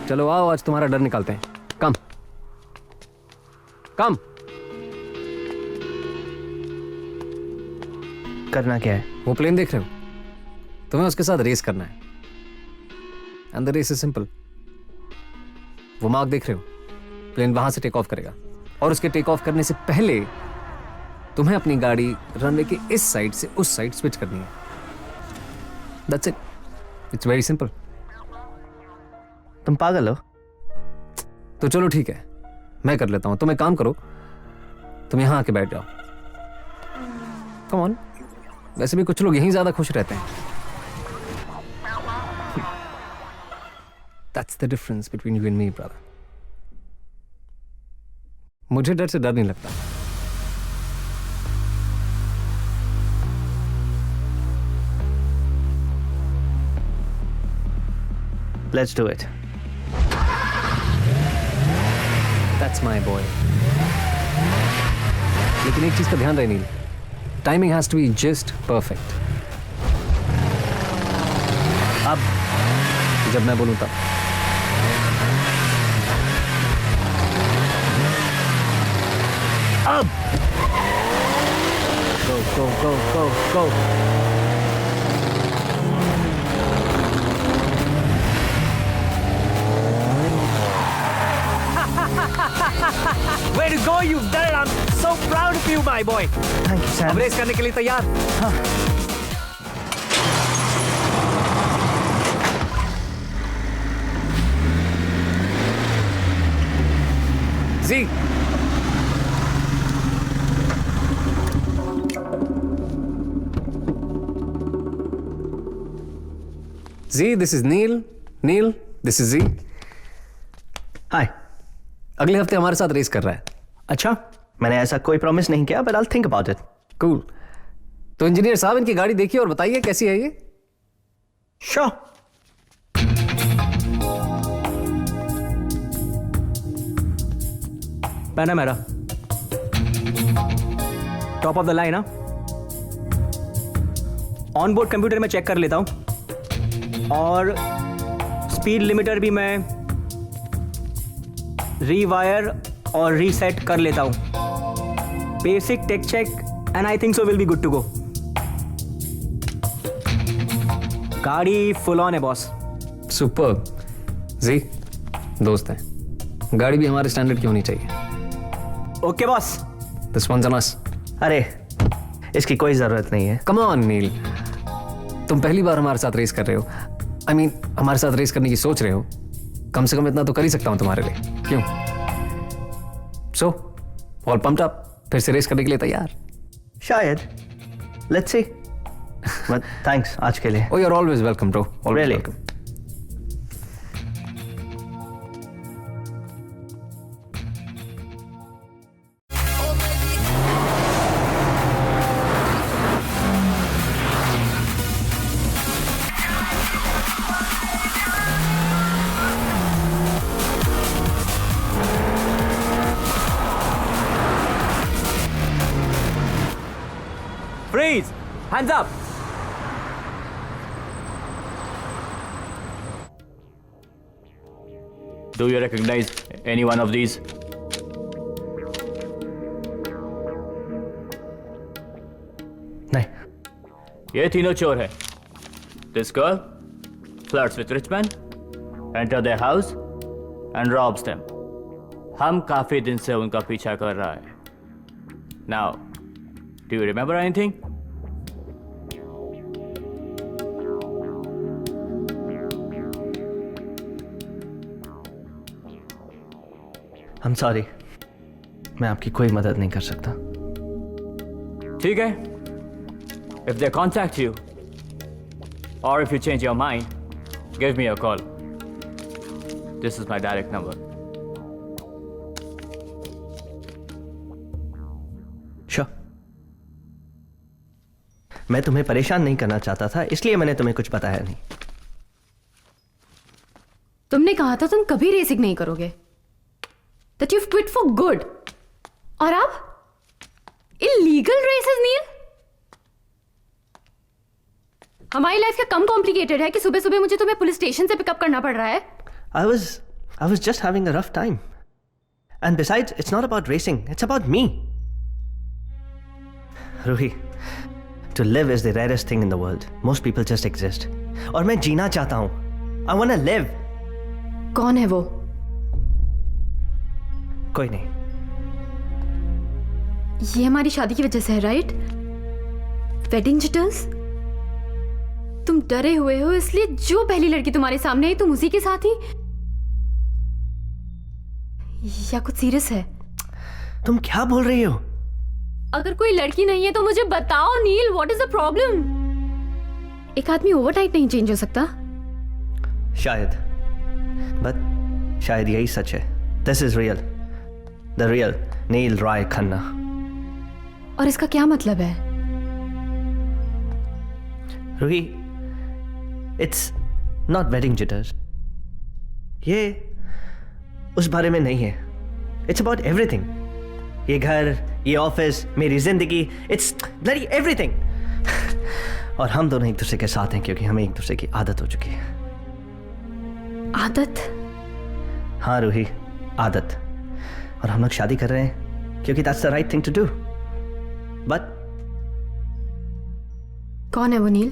चलो आओ, आज तुम्हारा डर निकालते हैं. कम. करना क्या है? वो प्लेन देख रहे हो? तुम्हें उसके साथ रेस करना है. And the race is simple. वो मार्क देख रहे हो? प्लेन वहां से टेक ऑफ करेगा और उसके टेक ऑफ करने से पहले तुम्हें अपनी गाड़ी रनवे के इस साइड से उस साइड स्विच करनी है. That's it. It's very simple. तुम पागल हो? तो चलो ठीक है, मैं कर लेता हूं. तुम एक काम करो, तुम यहां आके बैठ जाओ. Come on. वैसे भी कुछ लोग यहीं ज्यादा खुश रहते हैं. That's the difference between you and me, brother. मुझे डर से डर नहीं लगता. Let's do it. That's my boy. लेकिन एक चीज का ध्यान रहे नील. Timing has to be just perfect. अब जब मैं बोलूं तब. अब go. Way to go, you've done it. I'm so proud of you, my boy. Thank you अब सैम। रेस करने के लिए तैयार? G, G, this is Neel. Neel, this is G. Hi. अगले हफ्ते हमारे साथ रेस कर रहा है। अच्छा, मैंने ऐसा कोई प्रॉमिस नहीं किया, but I think about it. Cool. तो इंजीनियर साहब, इनकी गाड़ी देखिए और बताइए कैसी है ये। Sure. Panamera, top of the line. On board computer में चेक कर लेता हूं, और स्पीड लिमिटर भी मैं रीवायर और रीसेट कर लेता हूं। Basic tech check and I think so will be good to go. गाड़ी फुल ऑन है बॉस। सुपर। जी, दोस्त हैं, गाड़ी भी हमारे स्टैंडर्ड की होनी चाहिए। Okay boss. This one's on us. अरे इसकी कोई जरूरत नहीं है। कम ऑन नील, तुम पहली बार हमारे साथ रेस कर रहे हो। आई मीन हमारे साथ रेस करने की सोच रहे हो। कम से कम इतना तो कर ही सकता हूं तुम्हारे लिए, क्यों? सो ऑल पम्प्ड अप, फिर से रेस करने के लिए तैयार? शायद, लेट्स सी। बट थैंक्स आज के लिए। Oh, you're always welcome, bro. Always Really? welcome. Freeze! Hands up! Do you recognize any one of these? नहीं। ये तीनों चोर हैं. This girl flirts with rich men, enter their house and robs them. हम काफी दिन से उनका पीछा कर रहा है. Now, do you remember anything? I'm sorry, मैं आपकी कोई मदद नहीं कर सकता। ठीक है. If they contact you, or if you change your mind, give me a call. This is my direct number. Sure. मैं तुम्हें परेशान नहीं करना चाहता था, इसलिए मैंने तुम्हें कुछ बताया नहीं। तुमने कहा था तुम कभी रेसिंग नहीं करोगे, that you've quit for good. और अब illegal races, नील? हमारी लाइफ क्या कम कॉम्प्लिकेटेड है कि सुबह सुबह मुझे तुम्हें पुलिस स्टेशन से पिकअप करना पड़ रहा है? I was just having a rough time. And besides, it's not about racing, it's about me. Ruhi, to live is the rarest thing in the world. Most people just exist. और मैं जीना चाहता हूं. I want to live. कौन है वो? कोई नहीं. ये हमारी शादी की वजह से है, राइट? Wedding jitters? तुम डरे हुए हो इसलिए जो पहली लड़की तुम्हारे सामने आई तुम उसी के साथ ही? या कुछ सीरियस है? तुम क्या बोल रही हो? अगर कोई लड़की नहीं है तो मुझे बताओ नील, व्हाट इज द प्रॉब्लम? एक आदमी ओवरनाइट नहीं चेंज हो सकता? शायद, बट शायद यही सच है. This is real. The real नील राय खन्ना. और इसका क्या मतलब है? Ruhi, it's not wedding jitters. ये उस बारे में नहीं है. It's about everything. ये घर, ये ऑफिस, मेरी जिंदगी, it's bloody everything. और हम दोनों एक दूसरे के साथ हैं क्योंकि हमें एक दूसरे की आदत हो चुकी है. आदत? हाँ रूही, आदत. और हम लोग शादी कर रहे हैं क्योंकि that's the right thing to do. But कौन है वो नील?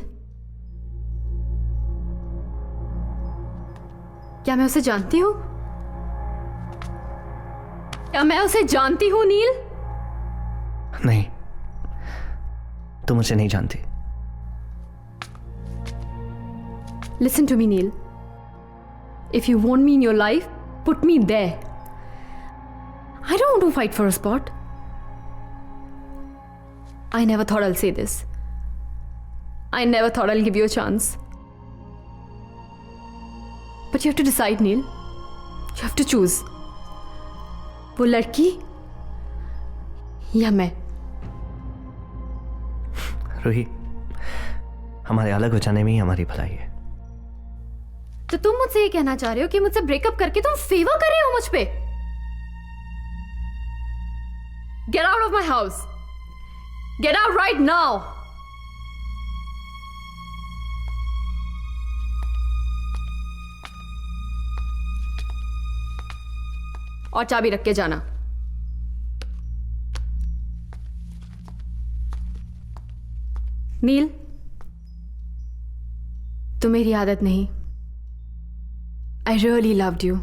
क्या मैं उसे जानती हूं? क्या मैं उसे जानती हूँ नील? नहीं, तुम मुझे नहीं जानती। Listen to me, Neil. If you want me in your life, put me there. I don't want to fight for a spot. I never thought I'll say this. I never thought I'll give you a chance. But you have to decide, Neil. You have to choose. वो लड़की या मैं? रूही, हमारे अलग हो जाने में ही हमारी भलाई है। तो तुम मुझसे ये कहना चाह रहे हो कि मुझसे ब्रेकअप करके तुम फेवर कर रहे हो मुझ पे? Get out of my house. Get out right now. और चाबी रख के जाना। नील, तो मेरी आदत नहीं। I really loved you.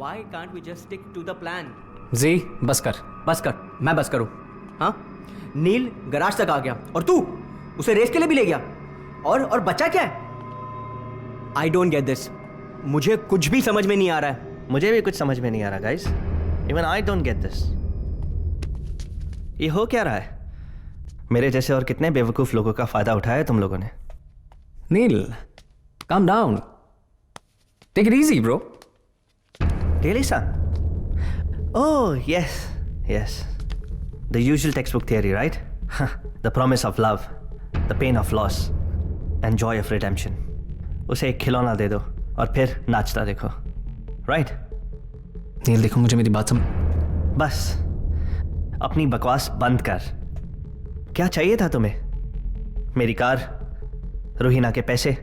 Why can't we just stick to the plan? जी बस कर। बस कर, मैं बस करूं? हाँ, नील गराज तक आ गया और तू उसे रेस के लिए भी ले गया और बच्चा क्या है? I don't get this. मुझे कुछ भी समझ में नहीं आ रहा है। मुझे भी कुछ समझ में नहीं आ रहा guys. Even I don't get this. ये हो क्या रहा है? मेरे जैसे और कितने बेवकूफ लोगों का फायदा उठाया तुम लोगों ने? नील, calm down. Take it easy, bro. Really, son? Oh, yes, yes. The usual textbook theory, right? The promise of love, the pain of loss, and joy of redemption. उसे एक खिलौना दे दो और फिर नाचता देखो, right? नील देखो, मुझे मेरी बात समझ। बस अपनी बकवास बंद कर। क्या चाहिए था तुम्हें? मेरी कार, रूहीना के पैसे,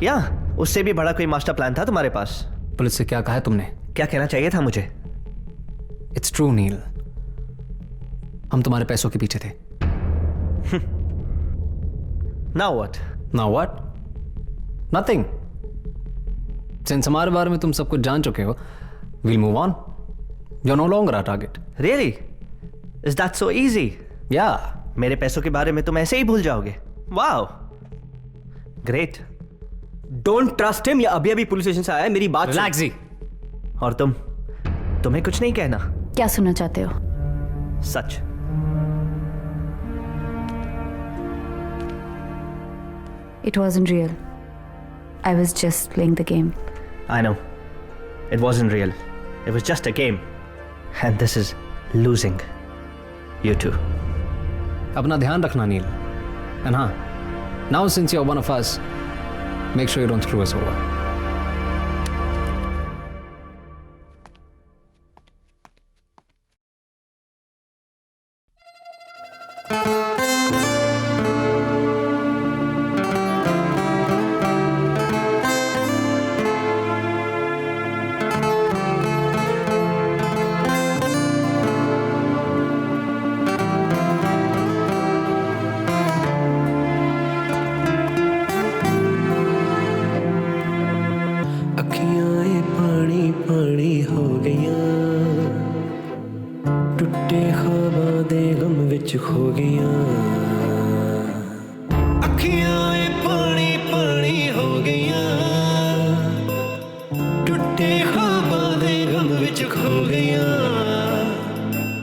या उससे भी बड़ा कोई मास्टर प्लान था तुम्हारे पास? पुलिस से क्या कहा है तुमने? क्या कहना चाहिए था मुझे? इट्स ट्रू नील, हम तुम्हारे पैसों के पीछे थे। Now what? Now what? Nothing. Since हमारे बारे में तुम सब कुछ जान चुके हो, we'll move on. You're no longer our target. Really? Is that so easy? Yeah. मेरे पैसों के बारे में तुम ऐसे ही भूल जाओगे? Wow. Great. Don't trust him, या अभी अभी पुलिस स्टेशन से आया है, मेरी बात सुन। Relax जी। और तुम्हें कुछ नहीं कहना? क्या सुनना चाहते हो? सच। It wasn't real. I was just playing the game. I know. It wasn't real. It was just a game. And this is losing. You too. अपना ध्यान रखना नील। And हाँ, now since you're one of us, make sure you don't screw us over.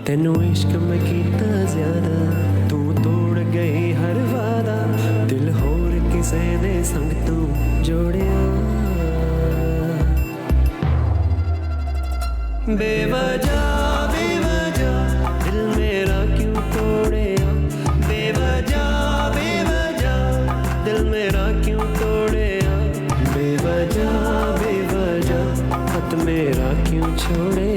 तेनू इश्क में कीता ज्यादा, तू तोड़ गई हर वादा, दिल होर किसे ने संग तू जोड़िया। बेवजह बेवजह दिल मेरा क्यों तोड़िया, बेवजह बेवजह मेरा क्यों तोड़े बेवजह बेवजह हाथ मेरा क्यों छोड़े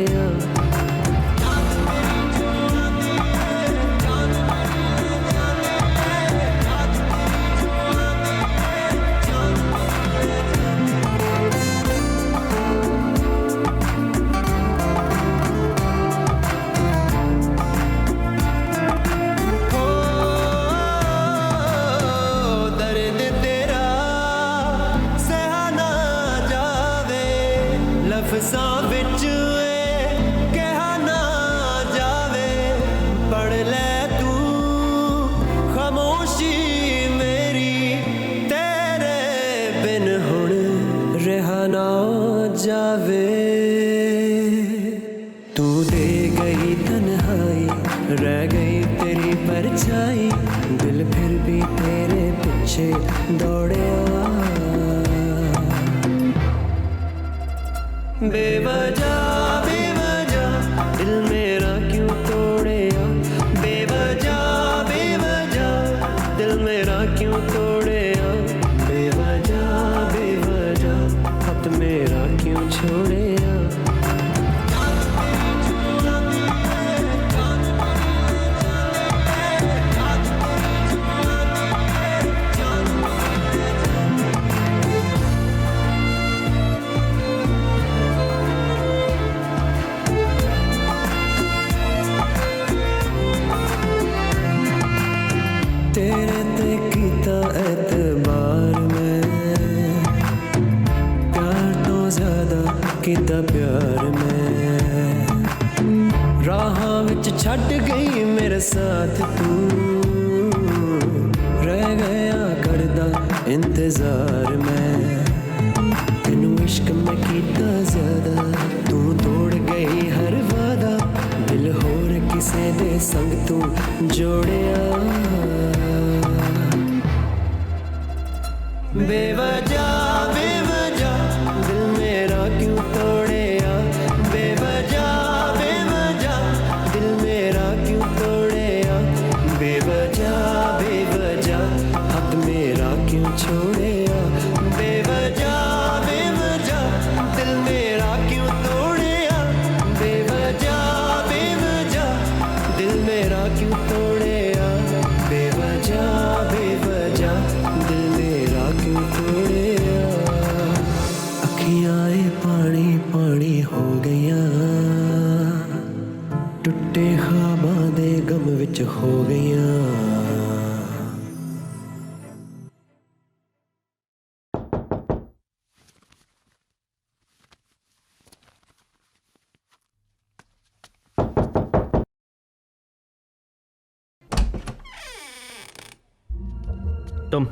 तुम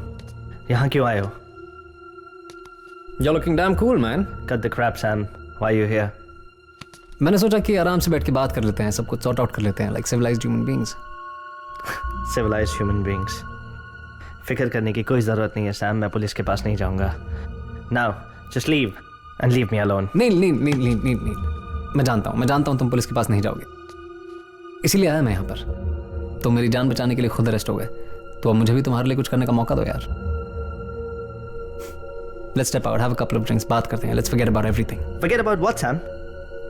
यहाँ क्यों आए हो? You're looking damn cool, man. Cut the crap, Sam. Why are you here? मैंने सोचा कि आराम से बैठ के बात कर लेते हैं, सब कुछ सॉर्ट आउट कर लेते हैं, like civilized human beings. Civilized human beings. फिक्र करने की कोई ज़रूरत नहीं है, सैम. मैं पुलिस के पास नहीं जाऊँगा. Now, just leave and leave me alone. नहीं. मैं जानता हूँ तुम पुलिस के पास नहीं जाओगे. इसीलिए आया मैं यहाँ पर. तुम मेरी जान बचाने के लिए खुद अरेस्ट हो गए. तो अब मुझे भी तुम्हारे लिए कुछ करने का मौका दो यार. Let's step out, have a couple of drinks, बात करते हैं. Let's forget about everything. Forget about what, Sam?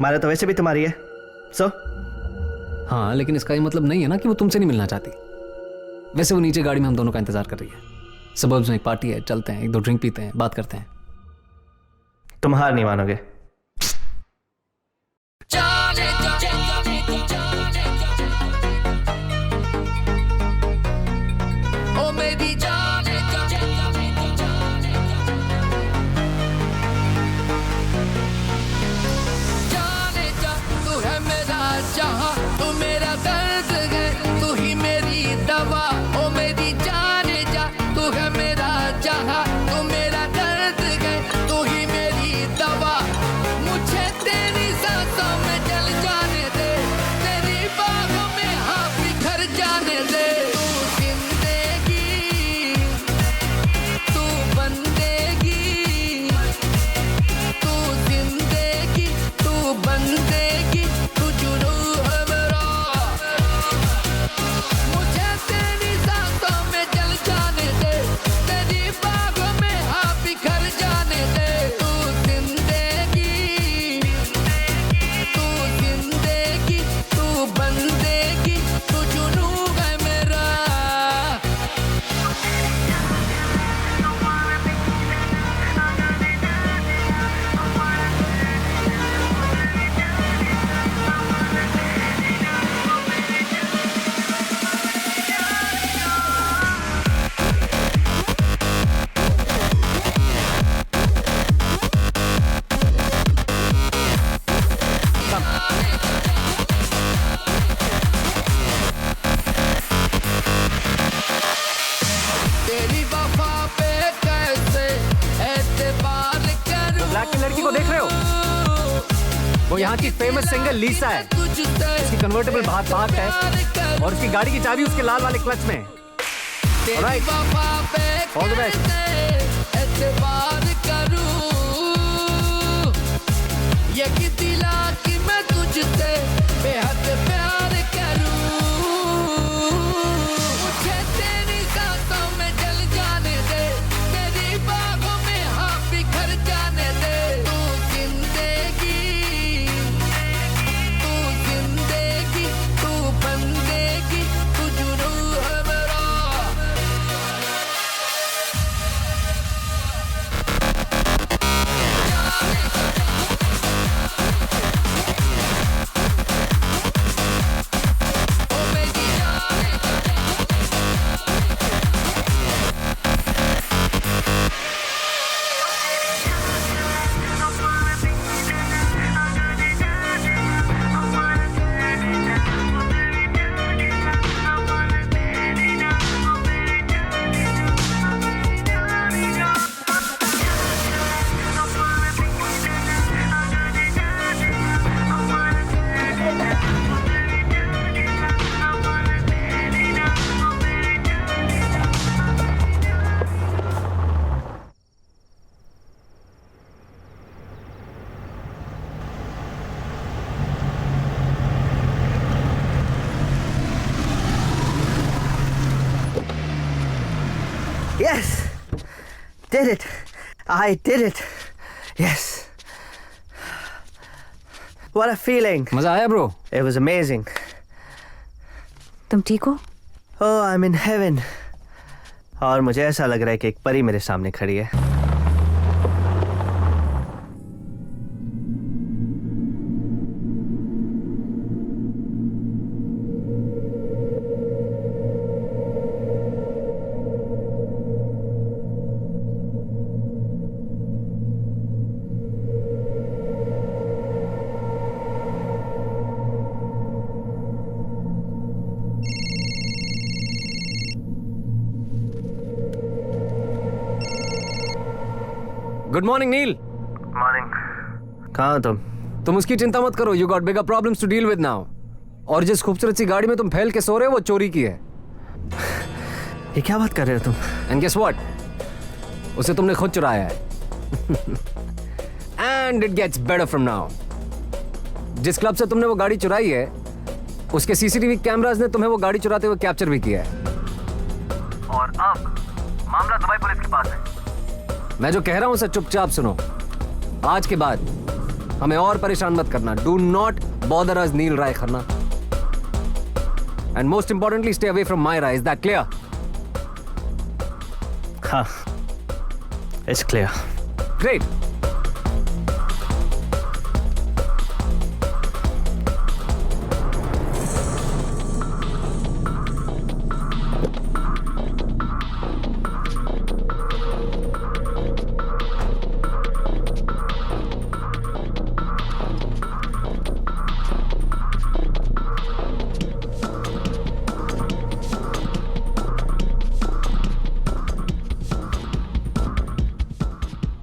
मारा तो वैसे भी तुम्हारी है. So? हाँ, लेकिन इसका ये मतलब नहीं है ना कि वो तुमसे नहीं मिलना चाहती. वैसे वो नीचे गाड़ी में हम दोनों का इंतजार कर रही है. सबर्ब्स में एक पार्टी है, चलते हैं, 1-2 ड्रिंक पीते हैं, बात करते हैं. तुम हार नहीं मानोगे. वो यहाँ की फेमस सिंगर लीसा है। उसकी कन्वर्टेबल बाहर पार्क है और उसकी गाड़ी की चाबी उसके लाल वाले क्लच में है। Alright. All the best. मैं तुझसे बेहद प्यार करूं, मुझे तेरी सांसों में जल जाने दे, तेरी बाहों में हाँ बिखर जाने दे। तू जिंदगी, तू बंदेगी, तू जुनून है मेरा। Yes, did it. I did it. Yes. What a feeling. मजा आया ब्रो? It was amazing. तुम ठीक हो? Oh, I'm in heaven. और मुझे ऐसा लग रहा है कि एक परी मेरे सामने खड़ी है। Good morning Neel. मॉर्निंग। कहाँ हो तुम? तुम उसकी चिंता मत करो, you got bigger problems to deal with now. और जिस खूबसूरत सी गाड़ी में तुम फैल के सो रहे हो वो चोरी की है। ये क्या बात कर रहे हो तुम? एंड गेस व्हाट, उसे तुमने खुद चुराया है। And it gets better from now. जिस क्लब से तुमने वो गाड़ी चुराई है उसके सीसीटीवी कैमरास ने तुम्हें वो गाड़ी चुराते हुए कैप्चर भी किया है। और अब मामला दुबई पुलिस के पास है। मैं जो कह रहा हूं उसे चुपचाप सुनो। आज के बाद हमें और परेशान मत करना। Do not bother us Neel Rai Khanna. And most importantly stay away from Myra. Is that clear? हाँ, इट्स क्लियर। ग्रेट।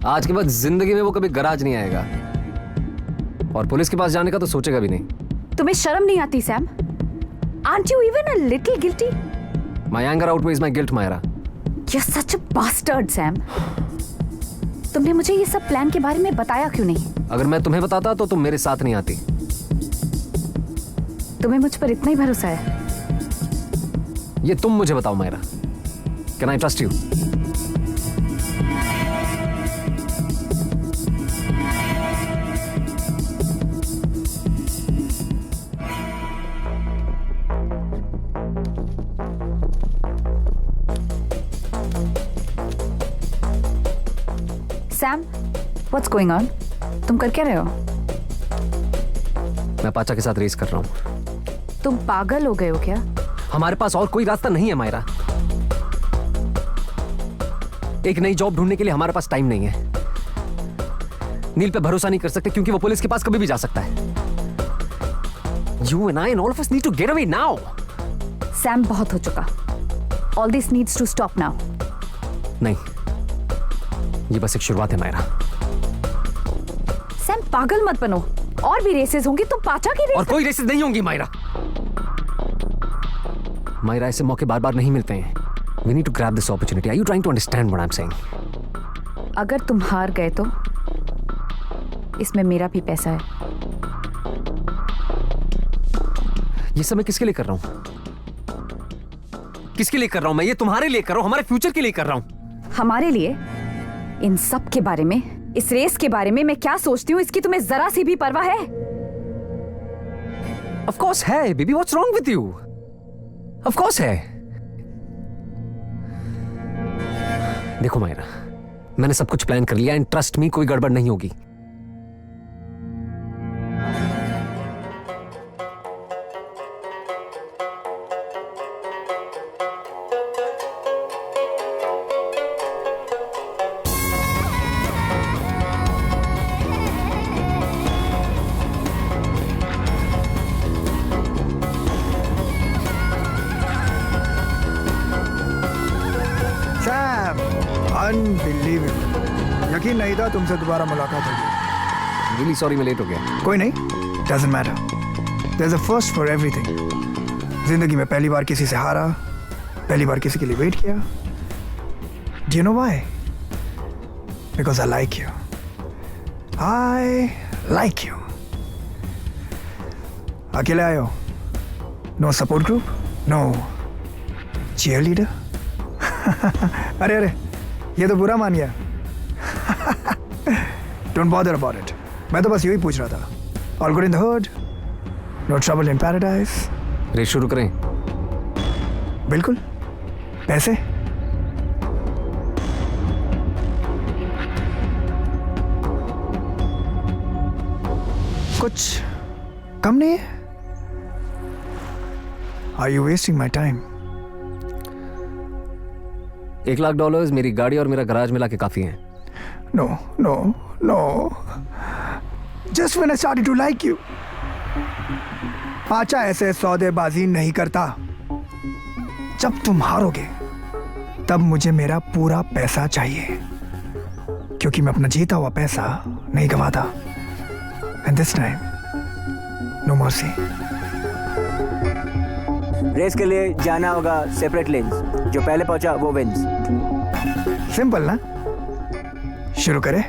आज के बाद जिंदगी में वो कभी गराज नहीं आएगा और पुलिस के पास जाने का तो सोचेगा भी नहीं। तुम्हें शर्म नहीं आती Sam? Aren't you even a little guilty? My anger outweighs my guilt, Myra. You're such a bastard, Sam. तुमने मुझे ये सब प्लान के बारे में बताया क्यों नहीं? अगर मैं तुम्हें बताता तो तुम मेरे साथ नहीं आती। तुम्हें मुझ पर इतना ही भरोसा है? ये तुम मुझे बताओ Myra, can I trust you? Sam, what's going on? तुम कर क्या रहे हो? मैं पाचा के साथ रेस कर रहा हूं। तुम पागल हो गए हो क्या? हमारे पास और कोई रास्ता नहीं है मायरा। एक नई जॉब ढूंढने के लिए हमारे पास टाइम नहीं है। नील पे भरोसा नहीं कर सकते क्योंकि वो पुलिस के पास कभी भी जा सकता है। You and I and all of us need to get away now. Sam, बहुत हो चुका। All this needs to stop now. नहीं, ये बस एक शुरुआत है मायरा। सैम, पागल मत बनो। और भी रेसेस होंगी, तुम पाचा की और रेस। कोई रेसेस नहीं होंगी मायरा। मायरा, ऐसे मौके बार बार नहीं मिलते हैं। We need to grab this opportunity. Are you trying to understand what I'm saying? अगर तुम हार गए तो इसमें मेरा भी पैसा है। ये सब मैं किसके लिए कर रहा हूं? किसके लिए कर रहा हूं मैं? ये तुम्हारे लिए कर रहा हूं, हमारे फ्यूचर के लिए कर रहा हूं। हमारे लिए? इन सब के बारे में, इस रेस के बारे में मैं क्या सोचती हूँ, इसकी तुम्हें जरा सी भी परवाह है? Of course है, baby. What's wrong with you? Of course है। देखो मायरा, मैंने सब कुछ प्लान कर लिया एंड ट्रस्ट मी, कोई गड़बड़ नहीं होगी। अनबिलीवेबल, यकीन नहीं था तुमसे दोबारा मुलाकात होगी। Really sorry मैं लेट हो गया। कोई नहीं, doesn't matter. There's a first for everything. जिंदगी में पहली बार किसी से हारा, पहली बार किसी के लिए वेट किया। Do you know why? Because I like you. I like you. अकेले आए हो? No support group? No cheerleader? अरे अरे, ये तो बुरा मान गया। Don't bother about it. मैं तो बस यही पूछ रहा था। All good in the hood? No trouble in paradise? Race शुरू करें? बिल्कुल। पैसे? कुछ कम नहीं है? Are you wasting my time? $1 lakh मेरी गाड़ी और मेरा गराज मिला के काफी हैं। No, no, no. Just when I started to like you. पाचा ऐसे सौदेबाजी नहीं करता। जब तुम हारोगे तब मुझे मेरा पूरा पैसा चाहिए, क्योंकि मैं अपना जीता हुआ पैसा नहीं गवाता। And this time, no mercy. Race के लिए जाना होगा सेपरेट लेन्स, जो पहले पहुंचा वो विंस। सिंपल ना? शुरू करें?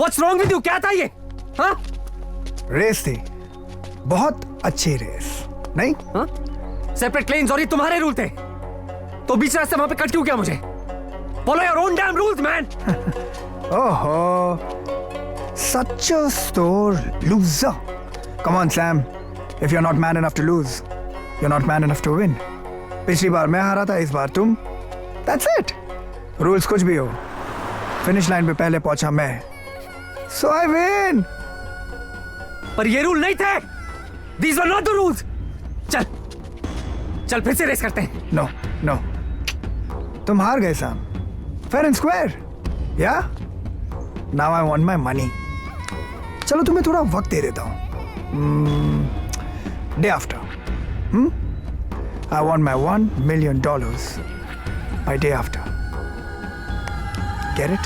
What's wrong with you? क्या था ये? हाँ? रेस थी, बहुत अच्छी रेस, नहीं? हाँ? सेपरेट लेन्स और ये तुम्हारे रूल थे, तो बीच रास्ते वहां पे कट क्यों किया मुझे? Follow your own damn rules, man. ओहो, such a sore loser. Come on, Sam. If you're not man enough to lose, you're not man enough to win. पिछली बार मैं हारा था, इस बार तुम। That's it. Rules कुछ भी हो, फिनिश लाइन पे पहले पहुंचा मैं, so I win. पर ये रूल नहीं थे। These were not the rules. चल, चल फिर से रेस करते हैं। No, no. तुम हार गए Sam. Fair and square. Yeah? Now I want my money. चलो तुम्हें थोड़ा वक्त दे देता हूँ। Day after. I want my $1 million by day after. Get it?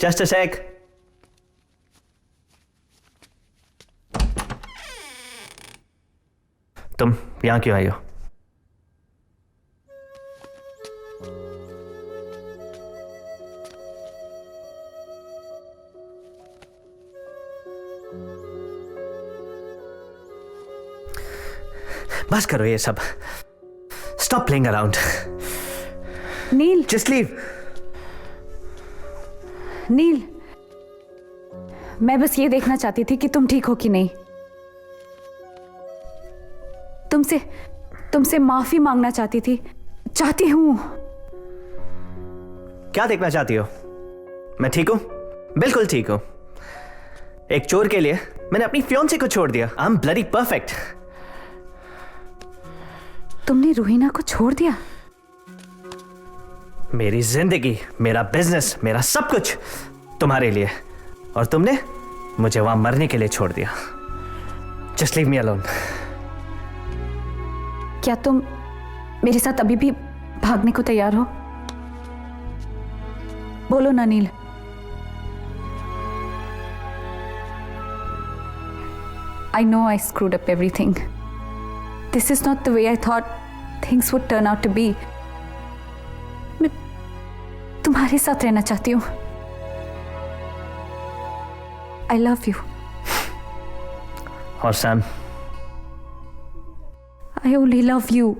Just a sec. तुम यहाँ क्यों आई हो? बस करो ये सब. Stop playing around. नील. Just leave. नील, मैं बस ये देखना चाहती थी कि तुम ठीक हो कि नहीं. तुमसे माफी मांगना चाहती हूँ. क्या देखना चाहती हो? मैं ठीक हूं, बिल्कुल ठीक हूं. एक चोर के लिए मैंने अपनी फियांसे को छोड़ दिया. I am bloody perfect. तुमने रूहीना को छोड़ दिया? मेरी जिंदगी, मेरा बिजनेस, मेरा सब कुछ तुम्हारे लिए, और तुमने मुझे वहां मरने के लिए छोड़ दिया. Just leave me alone. क्या तुम मेरे साथ अभी भी भागने को तैयार हो? बोलो ना नील. I know I screwed up everything. This is not the way I thought things would turn out to be. मैं तुम्हारे साथ रहना चाहती हूँ. I love you. और Sam? I only love you.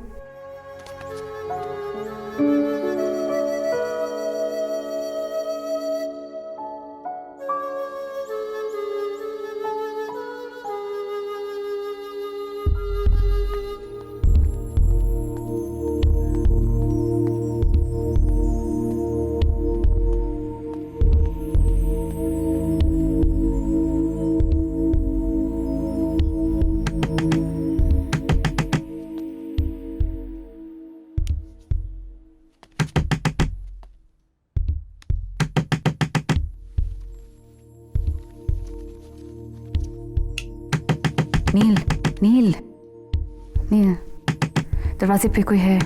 नील, दरवाजे पे कोई है.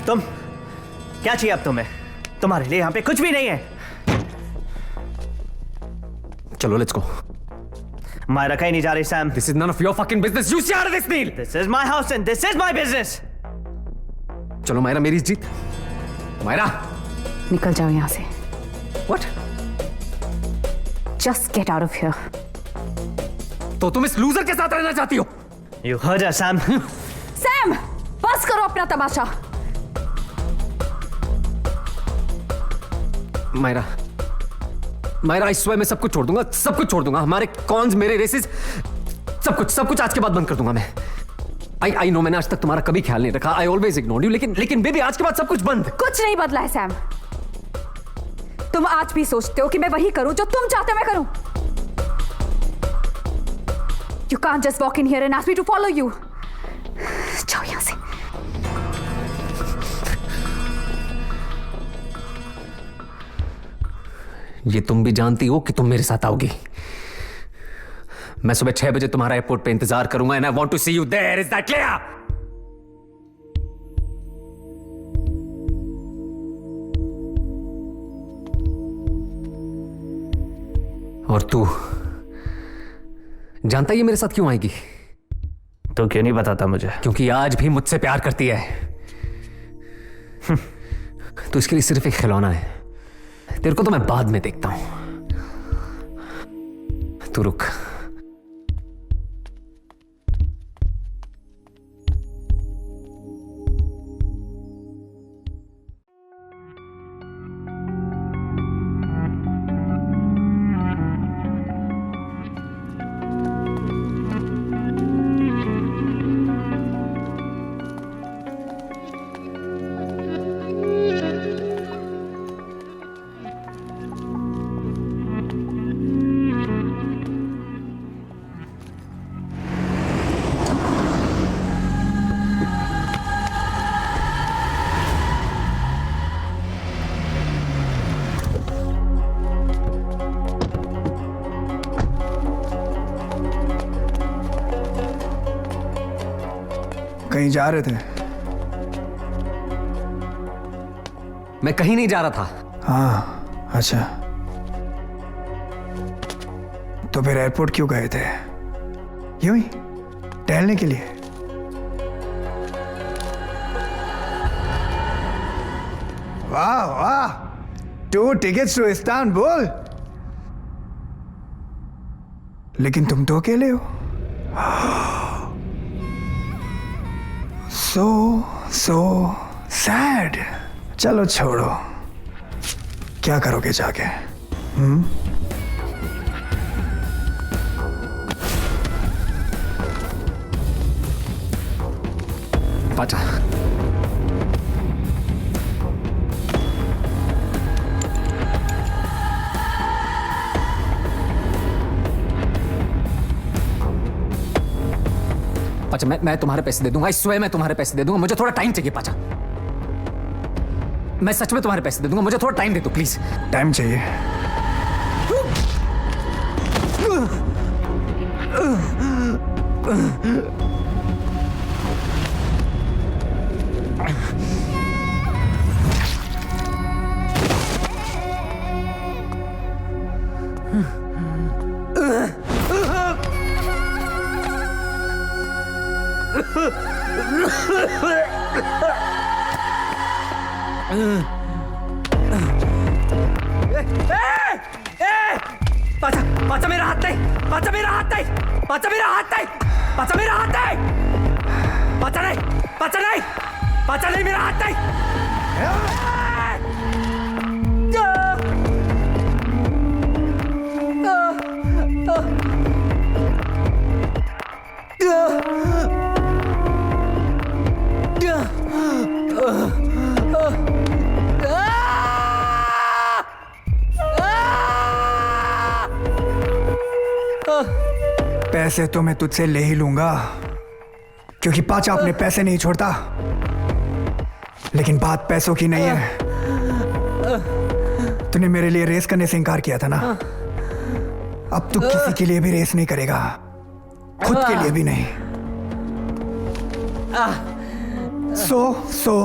तुम क्या चाहिए अब तुम्हें? तुम्हारे लिए यहां पे कुछ भी नहीं है. चलो लेट्स गो. मायरा कहीं नहीं जा रही Sam. This is none of your fucking business. You stay out of this, Neil. This is my house and this is my business. चलो मायरा, मेरी जीत. मायरा, निकल जाओ यहाँ से. What? Just get out of here. तो तुम इस लूजर के साथ रहना चाहती हो? You heard her, Sam. Sam, बस करो अपना तमाशा. मायरा, इस समय मैं सब कुछ छोड़ दूंगा, सब कुछ छोड़ दूंगा. हमारे कॉन्स, मेरे रेसेस, सब कुछ आज के बाद बंद कर दूंगा मैं. आई नो मैंने आज तक तुम्हारा कभी ख्याल नहीं रखा. I always ignored you. लेकिन बेबी, आज के बाद सब कुछ बंद. कुछ नहीं बदला है सैम. तुम आज भी सोचते हो कि मैं वही करूं जो तुम चाहते हो मैं करूं. You can't just walk in here and ask me to follow you. जाओ यहां से. ये तुम भी जानती हो कि तुम मेरे साथ आओगी. मैं सुबह 6 बजे तुम्हारा एयरपोर्ट पे इंतजार करूंगा. And I want to see you there. Is that clear? और तू जानता ये मेरे साथ क्यों आएगी? तो क्यों नहीं बताता मुझे? क्योंकि आज भी मुझसे प्यार करती है. तो इसके लिए सिर्फ एक खिलौना है. तेरे को तो मैं बाद में देखता हूं. तू रुक। कहीं जा रहे थे? मैं कहीं नहीं जा रहा था। हाँ, अच्छा। तो फिर एयरपोर्ट क्यों गए थे? यूं ही टहलने के लिए? वाह वाह, 2 tickets to इस्तांबुल। लेकिन तुम तो अकेले हो। so sad। चलो छोड़ो, क्या करोगे जाके? पाचा, पाचा, मैं तुम्हारे पैसे दे दूंगा। आई स्वेयर मैं तुम्हारे पैसे दे दूंगा। मुझे थोड़ा टाइम चाहिए पाचा। मैं सच में तुम्हारे पैसे दे दूंगा। मुझे थोड़ा टाइम दे दो प्लीज। टाइम चाहिए? पाचा मेरा हाथ नहीं, पाचा मेरा हाथ नहीं, पाचा मेरा हाथ नहीं, पाचा मेरा हाथ नहीं, पाचा नहीं, पाचा नहीं, पाचा नहीं, मेरा हाथ नहीं। पैसे तो मैं तुझसे ले ही लूंगा, क्योंकि पाचा अपने पैसे नहीं छोड़ता। लेकिन बात पैसों की नहीं है। तूने मेरे लिए रेस करने से इनकार किया था ना? अब तू किसी के लिए भी रेस नहीं करेगा, खुद के लिए भी नहीं। so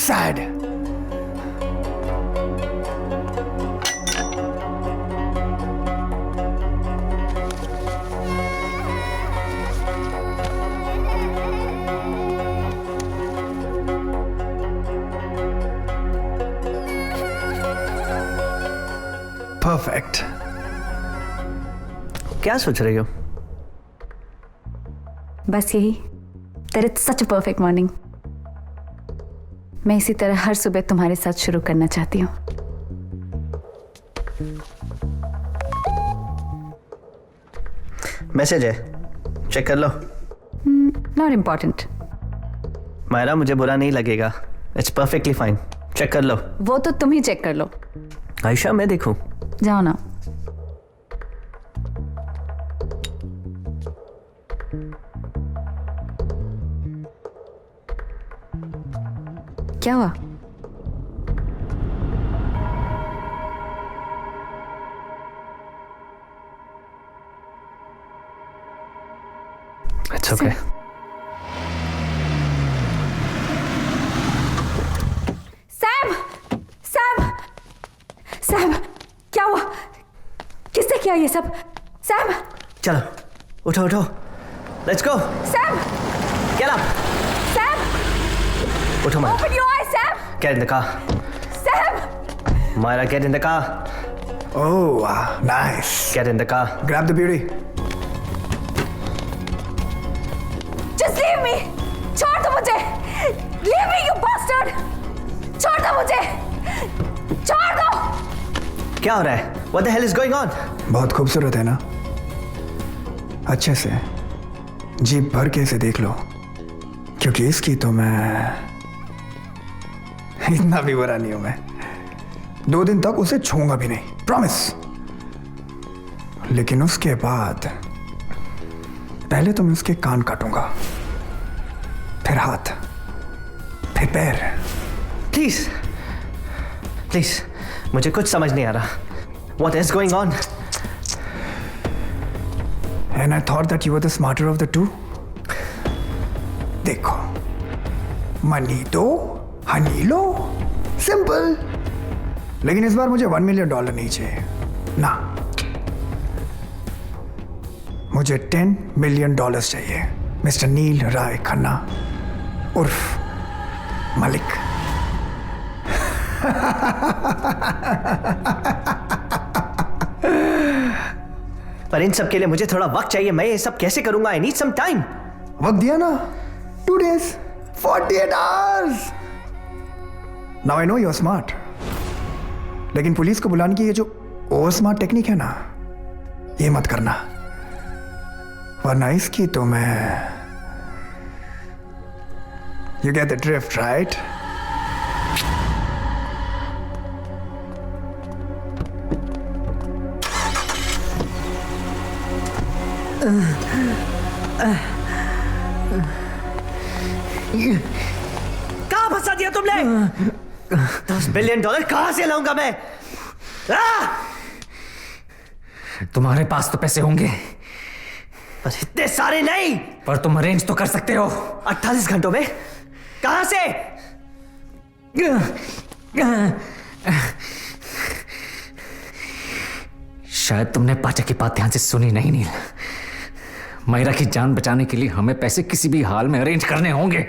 sad। परफेक्ट। क्या सोच रही हो? बस यही, that it's such a perfect morning। मैं इसी तरह हर सुबह तुम्हारे साथ शुरू करना चाहती हूँ। मैसेज है, चेक कर लो। Not important। मायरा, मुझे बुरा नहीं लगेगा। इट्स परफेक्टली फाइन, चेक कर लो। वो तो तुम ही चेक कर लो। आयशा, मैं देखूं? जाओ ना। क्या हुआ? It's okay। Sam! Sam! Sam! क्या हुआ? किसने किया ये सब? सैम! चलो, उठो उठो, let's go. Sam! Get up। Sam! उठो Myra. Open your eyes, Sam! Get in the car। Sam! Myra, get in the car। Oh, nice. Get in the car. Grab the beauty. Just leave me. छोड़ दो मुझे. Leave me, you bastard. छोड़ दो मुझे. छोड़ दो. क्या हो रहा है? What the hell is going on? बहुत खूबसूरत है ना? अच्छे से जीप भर के इसे देख लो, क्योंकि इसकी तो मैं इतना भी बुरा नहीं हूं मैं. 2 दिन तक उसे छूंगा भी नहीं, प्रॉमिस. लेकिन उसके बाद पहले तो मैं उसके कान काटूंगा, फिर हाथ, फिर पैर. प्लीज प्लीज, मुझे कुछ समझ नहीं आ रहा. What is going on? And I thought that you were the smarter of the two. देखो, मनी दो, हनी लो, सिंपल. लेकिन इस बार मुझे $1 million नहीं चाहिए ना, मुझे $10 million चाहिए. मिस्टर नील राय खन्ना उर्फ मलिक. पर इन सब के लिए मुझे थोड़ा वक्त चाहिए. मैं ये सब कैसे करूंगा? I need some time. वक्त दिया ना, 2 days, 48 hours. Now I know you're smart. लेकिन पुलिस को बुलाने की ये जो ओवर स्मार्ट टेक्निक है ना, ये मत करना, वरना इसकी तो मैं. You get the drift, right? कहां फंसा दिया तुमने? $10 बिलियन कहां से लाऊंगा मैं? तुम्हारे पास तो पैसे होंगे, पर इतने सारे नहीं. पर तुम अरेंज तो कर सकते हो. 48 घंटों में? कहां से? शायद तुमने पाचा की बात ध्यान से सुनी नहीं नील. मायरा की जान बचाने के लिए हमें पैसे किसी भी हाल में अरेंज करने होंगे.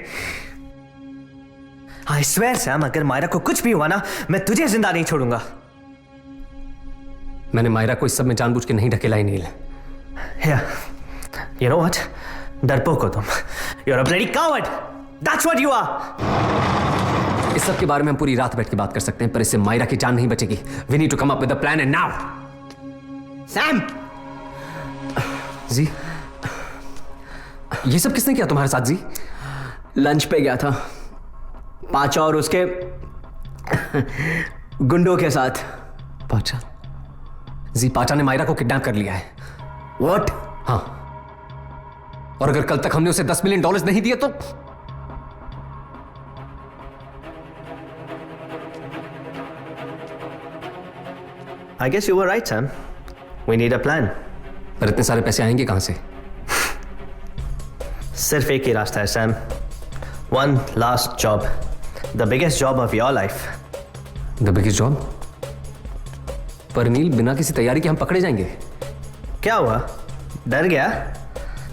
I swear सैम, अगर मायरा को कुछ भी हुआ ना, मैं तुझे जिंदा नहीं छोड़ूंगा. मैंने मायरा को इस सब में जानबूझ के नहीं ढकेला ही नील. Here, you know what? डरपोक हो तुम. You're a bloody coward. That's what you are. इस सब के बारे में हम पूरी रात बैठ के बात कर सकते हैं, पर इससे मायरा की जान नहीं बचेगी. We need to come up with a plan and now. Sam! G, ये सब किसने किया तुम्हारे साथ जी? लंच पे गया था पाचा और उसके गुंडों के साथ. पाचा? जी, पाचा ने मायरा को किडनैप कर लिया है. What? हाँ, और अगर कल तक हमने उसे $10 मिलियन नहीं दिए तो I guess you were right, Sam. We need a plan. पर इतने सारे पैसे आएंगे कहां से? सिर्फ एक ही रास्ता है Sam. One last job. The biggest job of your life. The biggest job? पर नील, बिना किसी तैयारी के हम पकड़े जाएंगे. क्या हुआ? डर गया?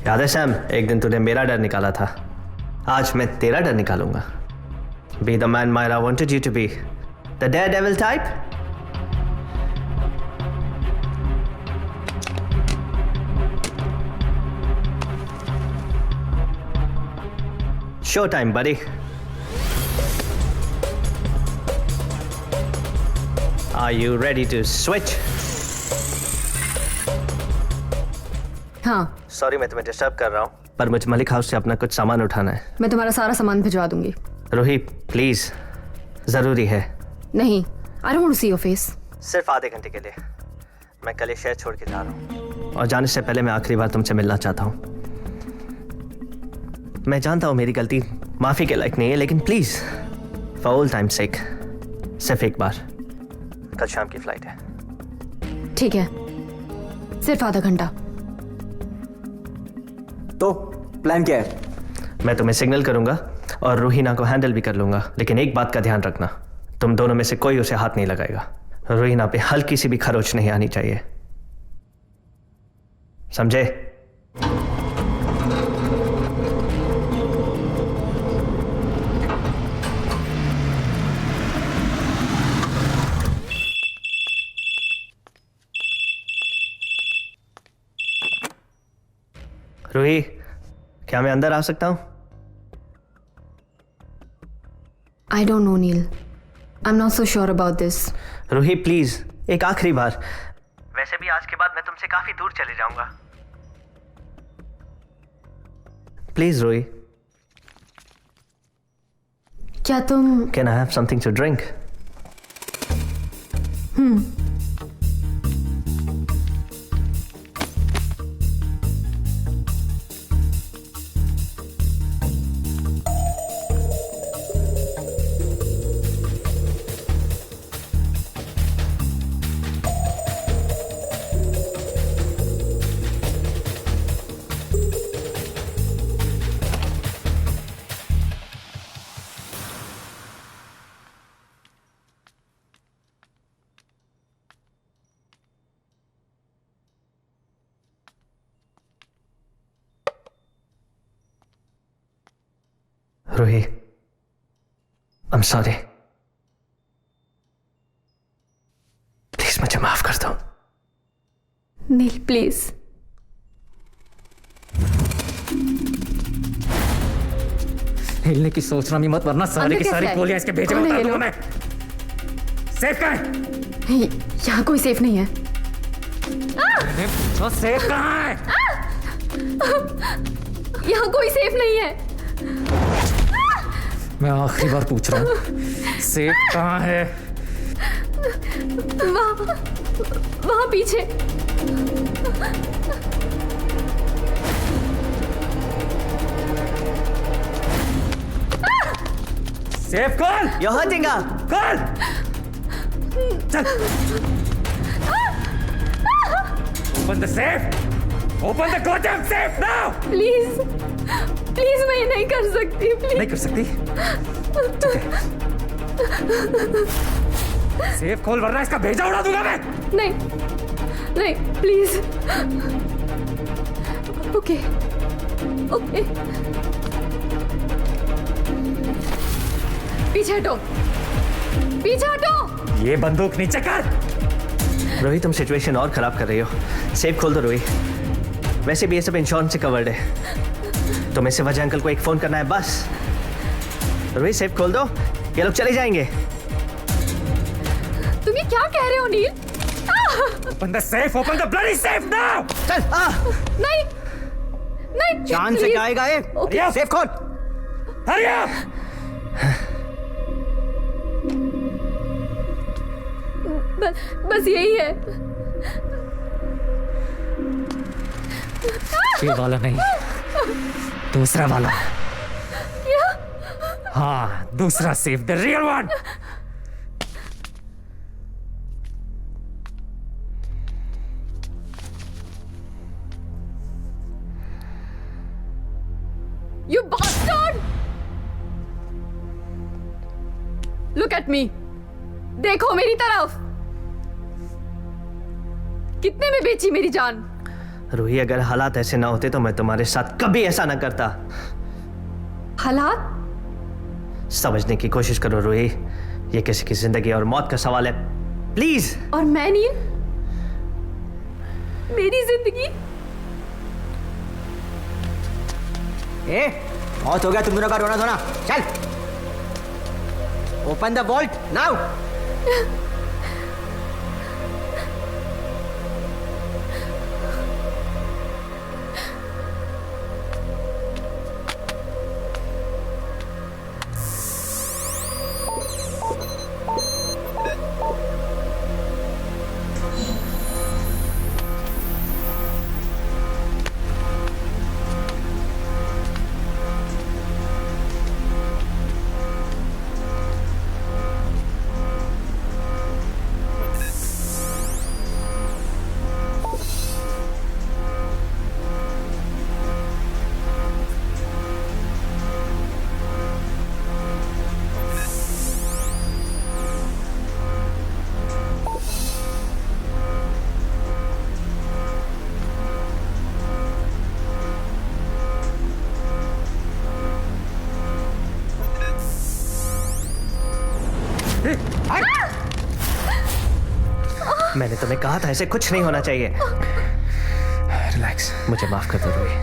याद है सैम, एक दिन तूने मेरा डर निकाला था. आज मैं तेरा डर निकालूंगा. Be the man Myra wanted you to be. The daredevil type. Showtime, buddy. Are you ready to switch? हाँ. सॉरी मैं तुम्हें डिस्टर्ब कर रहा हूँ, पर मुझे मलिक हाउस से अपना कुछ सामान उठाना है. मैं तुम्हारा सारा सामान भिजवा दूंगी. रूही प्लीज, जरूरी है. नहीं, I don't want to see your face. सिर्फ आधे घंटे के लिए. मैं कल ये शहर छोड़ के जा रहा हूँ, और जाने से पहले मैं आखिरी बार तुमसे मिलना चाहता हूँ. मैं जानता हूँ मेरी गलती माफी के लायक नहीं है, लेकिन प्लीज फॉर ऑल टाइम सेक, सिर्फ एक बार. कल शाम की फ्लाइट है. ठीक है, सिर्फ आधा घंटा. तो प्लान क्या है? मैं तुम्हें सिग्नल करूंगा और रूहीना को हैंडल भी कर लूंगा, लेकिन एक बात का ध्यान रखना, तुम दोनों में से कोई उसे हाथ नहीं लगाएगा. रूहीना पे हल्की सी भी खरोच नहीं आनी चाहिए, समझे? रूही, क्या मैं अंदर आ सकता हूँ? I don't know, Neil. I'm not so sure about this. Ruhi please, एक आखिरी बार। वैसे भी आज के बाद मैं तुमसे काफी दूर चले जाऊंगा। प्लीज रूही। क्या तुम Can I have something to drink? Ruhi, I'm sorry. Please मुझे माफ कर दो। नील प्लीज। हिलने की सोचना भी मत, वरना सारी की कैसे सारी आए? गोलियां इसके भेजे कौन है बता ये दूंगा लोग? मैं। सेफ कहाँ है? यहाँ कोई सेफ नहीं है। मैंने पूछा सेफ कहाँ है? यहाँ कोई सेफ नहीं है। मैं आखिरी बार पूछ रहा हूँ, सेफ कहाँ है? वहाँ पीछे। सेफ खोल। You're hurting her. खोल। चल। Open the safe. Open the goddamn safe now. Please please, मैं ये नहीं कर सकती। प्लीज नहीं कर सकती? सेफ खोल, वरना इसका भेजा उड़ा दूंगा मैं। नहीं नहीं, प्लीज। ओके ओके, पीछे हटो, पीछे हटो। ये बंदूक नीचे कर। रोहित, तुम सिचुएशन और खराब कर रही हो। सेफ खोल दो रोहित। वैसे भी ये सब इंश्योरेंस से कवर्ड है। तुम्हें सिर्फ अजय अंकल को एक फोन करना है बस। रोहित सेफ खोल दो, ये लोग चले जाएंगे। तुम ये क्या कह रहे हो नील? Open the safe, open the bloody safe now! चल नहीं नहीं, जान से जाएगा ये। ओके सेफ खोल। Hurry up! बस यही है। ये वाला नहीं, दूसरा वाला। क्या? हाँ, दूसरा safe, the real one. You bastard! Look at me. देखो मेरी तरफ। कितने में बेची मेरी जान? रूही, अगर हालात ऐसे ना होते तो मैं तुम्हारे साथ कभी ऐसा ना करता। हालात? समझने की कोशिश करो रूही, ये किसी की जिंदगी और मौत का सवाल है। प्लीज। और मैं नील, मेरी जिंदगी। ए, बहुत हो गया तुम दोनों का रोना धोना। चल, ओपन द वॉल्ट नाउ। मैंने तुम्हें कहा था ऐसे कुछ नहीं होना चाहिए। रिलैक्स, मुझे माफ कर दो रूही।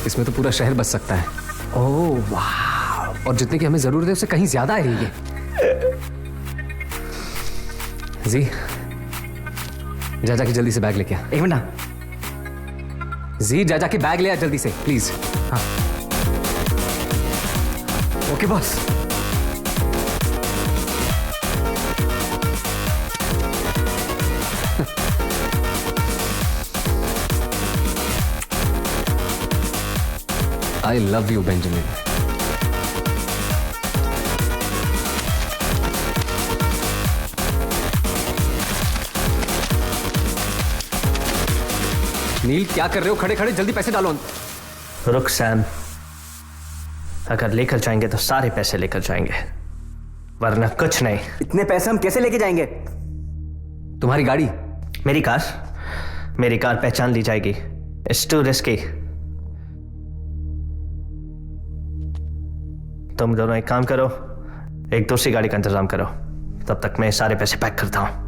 इसमें तो पूरा शहर बच सकता है। ओह वाह, और जितने की हमें जरूरत है उससे कहीं ज्यादा है ये। जी जा जाके जल्दी से बैग लेके आ। एक मिनट। जी जा जाके बैग ले आ जल्दी से प्लीज। हाँ okay boss. I love you, Benjamin. नील क्या कर रहे हो खड़े खड़े? जल्दी पैसे डालो। रुक सैम, अगर लेकर जाएंगे तो सारे पैसे लेकर जाएंगे, वरना कुछ नहीं। इतने पैसे हम कैसे लेके जाएंगे? तुम्हारी गाड़ी? मेरी कार पहचान ली जाएगी। It's to risky. तुम दोनों एक काम करो, एक दूसरी गाड़ी का इंतजाम करो, तब तक मैं सारे पैसे पैक करता हूं।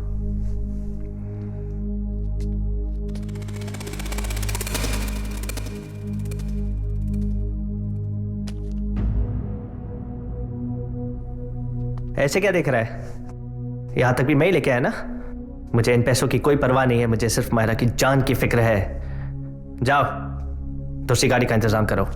ऐसे क्या देख रहा है? यहां तक भी मैं ही लेके आया ना। मुझे इन पैसों की कोई परवाह नहीं है, मुझे सिर्फ मायरा की जान की फिक्र है। जाओ दूसरी गाड़ी का इंतजाम करो।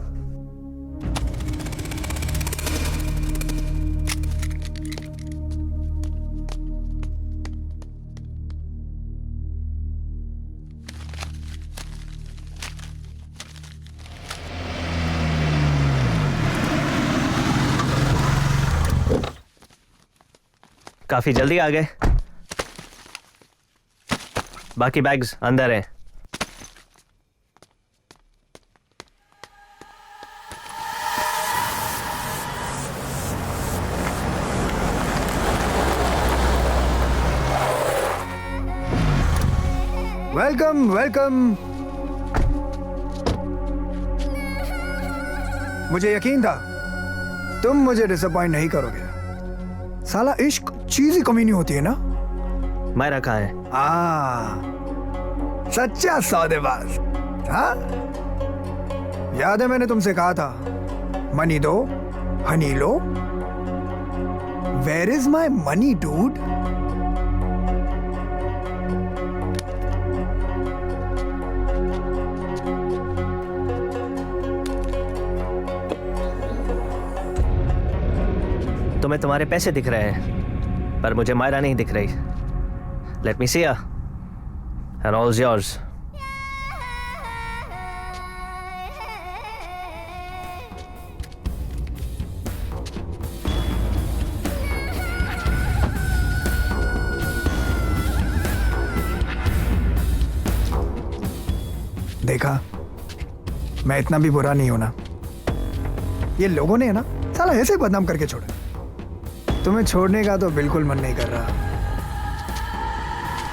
काफी जल्दी आ गए। बाकी बैग्स अंदर हैं। Welcome welcome. मुझे यकीन था तुम मुझे डिसअपॉइंट नहीं करोगे। साला इश्क चीज ही कमी नहीं होती है ना। मायरा कहाँ है? सच्चा सौदेबाज। हाँ याद है मैंने तुमसे कहा था मनी दो हनी लो। Where is my money dude? तुम्हें तुम्हारे पैसे दिख रहे हैं पर मुझे मायरा नहीं दिख रही। Let me see her and all's yours. देखा मैं इतना भी बुरा नहीं हूं ना। ये लोगों ने है ना साला ऐसे बदनाम करके छोड़ा। तुम्हें छोड़ने का तो बिल्कुल मन नहीं कर रहा।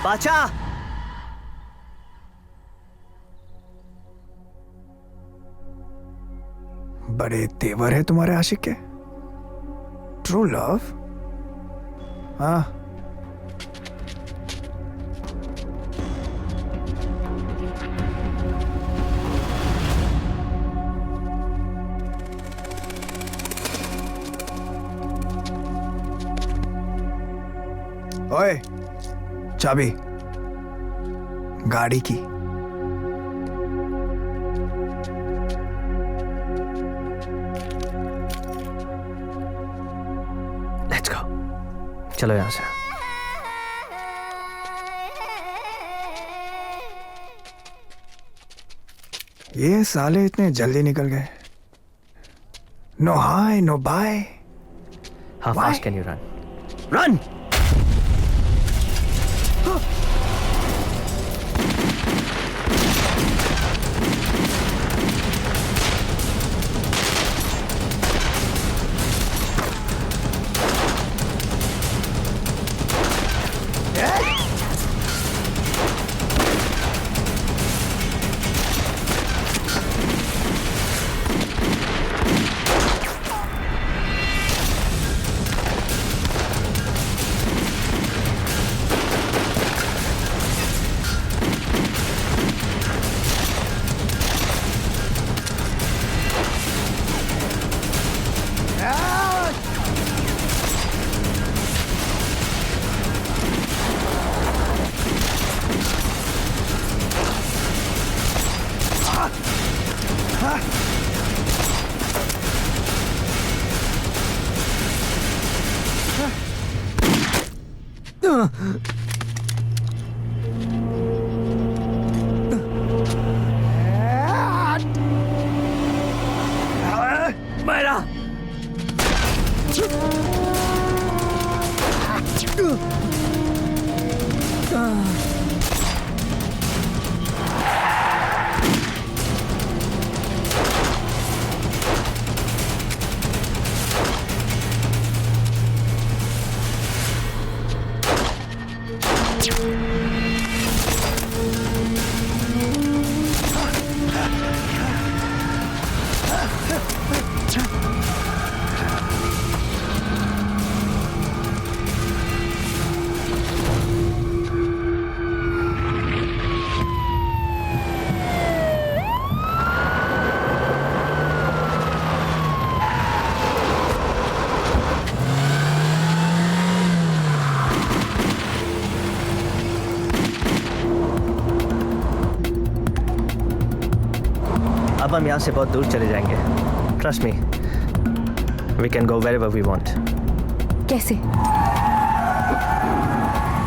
बाचा बड़े तेवर है तुम्हारे आशिक के। True love. हाँ ओए चाबी गाड़ी की। Let's go. चलो यहां से। ये साले इतने जल्दी निकल गए। No hi no bye. How fast can you run? Run! अब हम यहाँ से बहुत दूर चले जाएंगे. Trust me. We can go wherever we want. कैसे?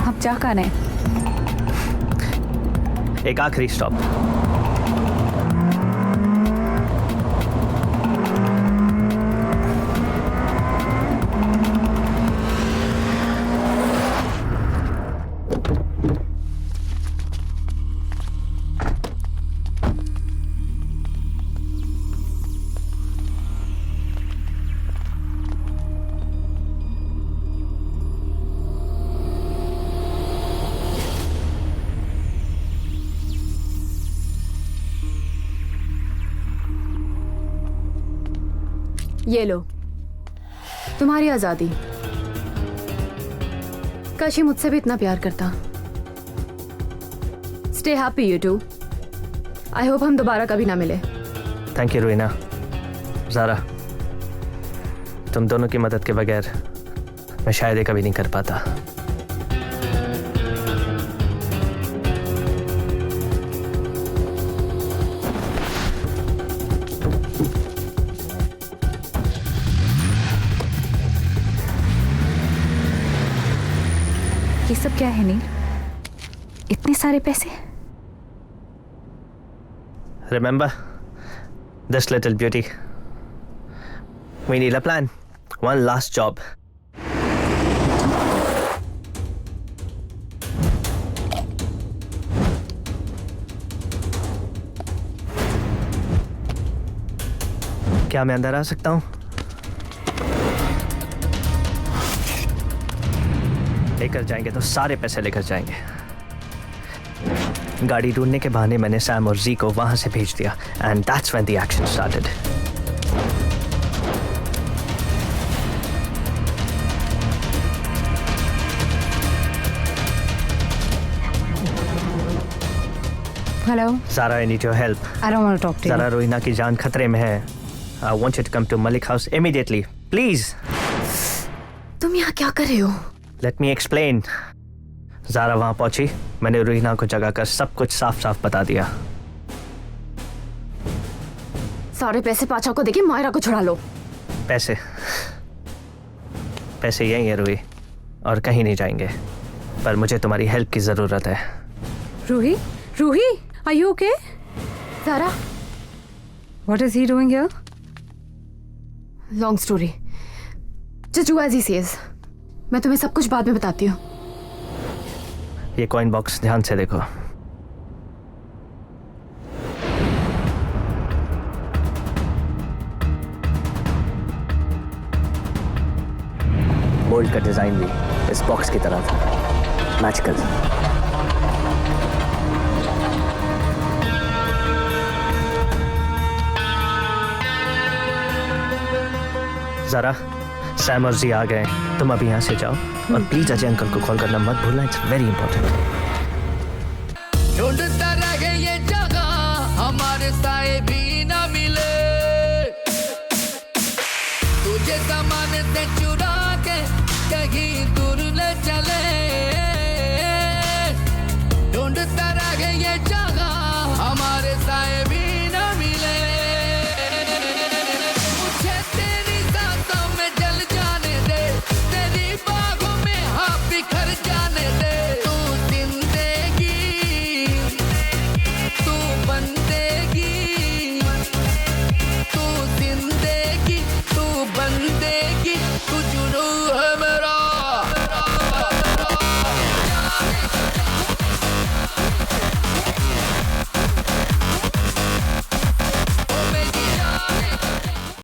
आप जा कहाँ हैं? एक आखिरी स्टॉप. ये लो तुम्हारी आजादी. काश ये मुझसे भी इतना प्यार करता. Stay happy you too. I hope हम दोबारा कभी ना मिले. Thank you रूहिना. ज़ारा, तुम दोनों की मदद के बगैर मैं शायद ये कभी नहीं कर पाता. ये सब क्या है नील? इतने सारे पैसे? Remember this little beauty? We need a plan. One last job. क्या मैं अंदर आ सकता हूँ? लेकर जाएंगे तो सारे पैसे लेकर जाएंगे. गाड़ी ढूंढने के बहाने मैंने सैम और जी को वहां से भेज दिया. And that's when the action started. Hello Zara, I need your help. I don't want to talk to Zara, Rohina की जान खतरे में है. I want you to come to Malik house immediately, please. तुम यहाँ क्या कर रहे हो? Let me explain. ज़ारा वहां पहुंची. मैंने रोहिना को जगाकर सब कुछ साफ साफ बता दिया. सारे पैसे पाचा को देके मायरा को छुड़ा लो. पैसे पैसे यही है रूही, और कहीं नहीं जाएंगे. पर मुझे तुम्हारी हेल्प की जरूरत है. Ruhi, Ruhi, are you okay? Zara, what is he doing here? Long story. Just do as he says. मैं तुम्हें सब कुछ बाद में बताती हूँ. ये कॉइन बॉक्स ध्यान से देखो. बोल्ट का डिजाइन भी इस बॉक्स की तरह था. मैजिकल. ज़रा, सैम और जी आ गए. तुम अभी यहाँ से जाओ और प्लीज अजय अंकल को कॉल करना मत भूलना. It's very important. ढूंढता रहे ये जगह हमारे साए भी ना मिले. तुझे सामान से चुरा के कहीं दूर ले चले. ढूंढता रहे ये जगह हमारे साए भी ना मिले. मुझे तेरी सांसों में जल जाने दे. तेरी बाहों में हाँ बिखर जाने दे. तू जिंदगी, तू बंदेगी, तू जिंदगी, तू बंदेगी, तू जुनून